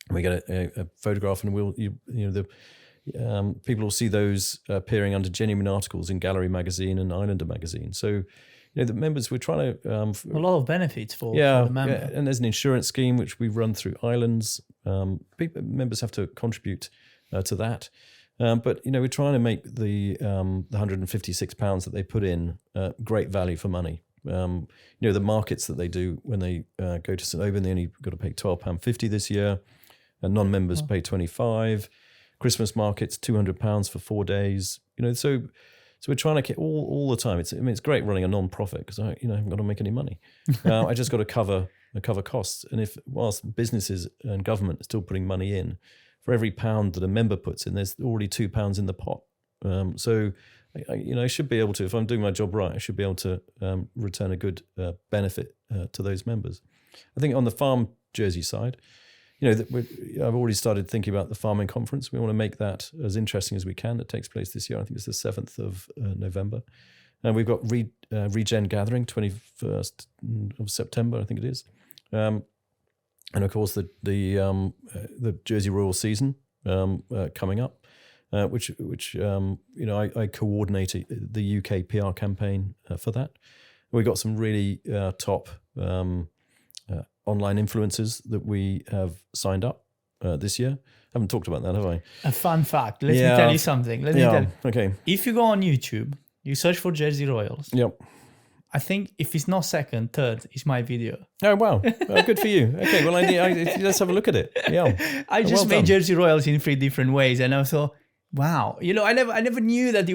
and we get a photograph, and people will see those appearing under genuine articles in Gallery magazine and Islander magazine. So, the members, we're trying to a lot of benefits for the member. Yeah, and there's an insurance scheme which we run through Islands. Members have to contribute to that, but we're trying to make the £156 that they put in great value for money. The markets that they do when they go to St Oban, they only got to pay £12.50 this year, and non-members pay £25. Christmas markets, £200 for 4 days. So we're trying to get all the time. It's great running a non-profit because I haven't got to make any money. I just got to cover costs. And whilst businesses and government are still putting money in, for every pound that a member puts in, there's already £2 in the pot. So I should be able to, if I'm doing my job right, I should be able to return a good benefit to those members. I think on the farm jersey side, I've already started thinking about the farming conference. We want to make that as interesting as we can. It takes place this year. I think it's the 7th of November. And we've got Regen Gathering, 21st of September, I think it is. And of course, the Jersey Royal season coming up, which I coordinated the UK PR campaign for that. We got some really top online influencers that we have signed up this year. I haven't talked about that, have I? A fun fact. Let me tell you something. Let me tell you. Okay. If you go on YouTube, you search for Jersey Royals. Yep. I think if it's not second, third is my video. Oh, wow. Good for you. Okay, well, let's have a look at it. Yeah. I just made Jersey Royals in 3 different ways, and I thought, wow, I never knew that it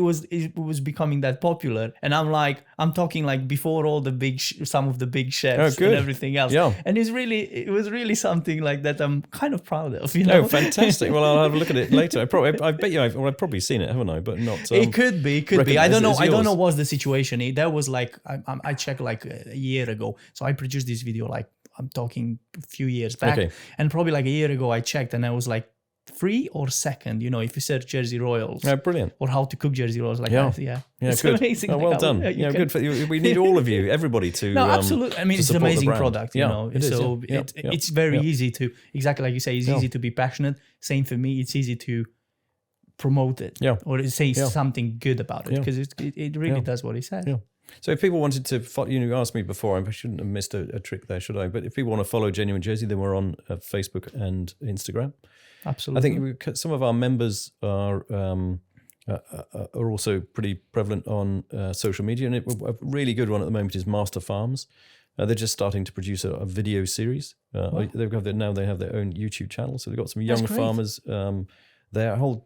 was becoming that popular. And I'm talking like before all the some of the big chefs and everything else. Yeah. And it was really something like that I'm kind of proud of, Oh, fantastic. Well, I'll have a look at it later. I bet you I've probably seen it, haven't I? But not. It could be. I don't know. I don't know what's the situation. That was like, I checked like a year ago. So I produced this video, like I'm talking a few years back. Okay. And probably like a year ago I checked and I was like, 3 or second, if you search Jersey Royals. Yeah, brilliant. Or how to cook Jersey Royals. It's good. amazing. Oh, well done. Good for you. We need all of you, everybody to. No, absolutely. I mean, it's an amazing product, It is, so it's very easy to, exactly like you say, it's easy to be passionate. Same for me, it's easy to promote it or say something good about it because it really does what it says. Yeah. So if people wanted to follow, you asked me before, I shouldn't have missed a trick there, should I? But if people want to follow Genuine Jersey, then we're on Facebook and Instagram. Absolutely. I think some of our members are also pretty prevalent on social media, and a really good one at the moment is Master Farms. They're just starting to produce a video series. They have their own YouTube channel, so they've got some young farmers. Their whole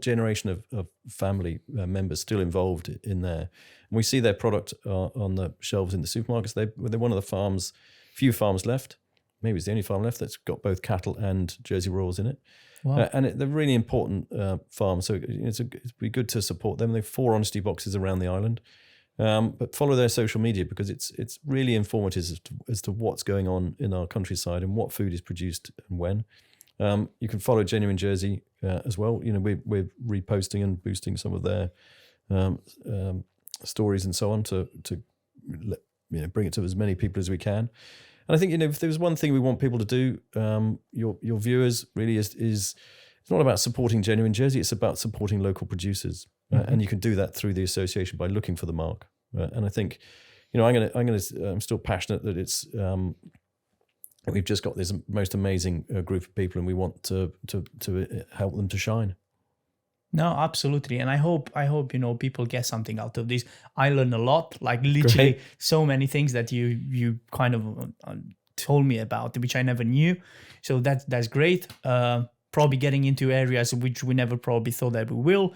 generation of family members still involved in there. And we see their product on the shelves in the supermarkets. They're one of the few farms left. Maybe it's the only farm left that's got both cattle and Jersey Royals in it. Wow. And they're really important farms, so it'd be good to support them. They have 4 honesty boxes around the island. But follow their social media because it's really informative as to what's going on in our countryside and what food is produced and when. You can follow Genuine Jersey as well. We're reposting and boosting some of their stories and so on to bring it to as many people as we can. And I think if there was one thing we want people to do, your viewers really is it's not about supporting Genuine Jersey. It's about supporting local producers, and you can do that through the association by looking for the mark. And I think I'm still passionate that it's. We've just got this most amazing group of people, and we want to help them to shine. No, absolutely, and I hope people get something out of this. I learned a lot, like literally so many things that you kind of told me about, which I never knew. So that's great. Probably getting into areas which we never probably thought that we will.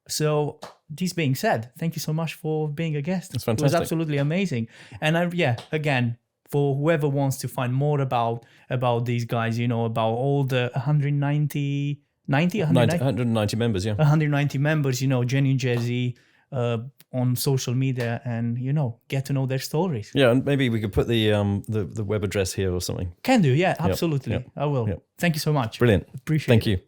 So this being said, thank you so much for being a guest. That's fantastic. It was absolutely amazing. And again, for whoever wants to find more about these guys, about all the 190 members, 190 members, Genuine Jersey on social media, and get to know their stories. Yeah, and maybe we could put the web address here or something. Can do, yeah, absolutely. Yep. I will. Yep. Thank you so much. Brilliant. Appreciate it. Thank you.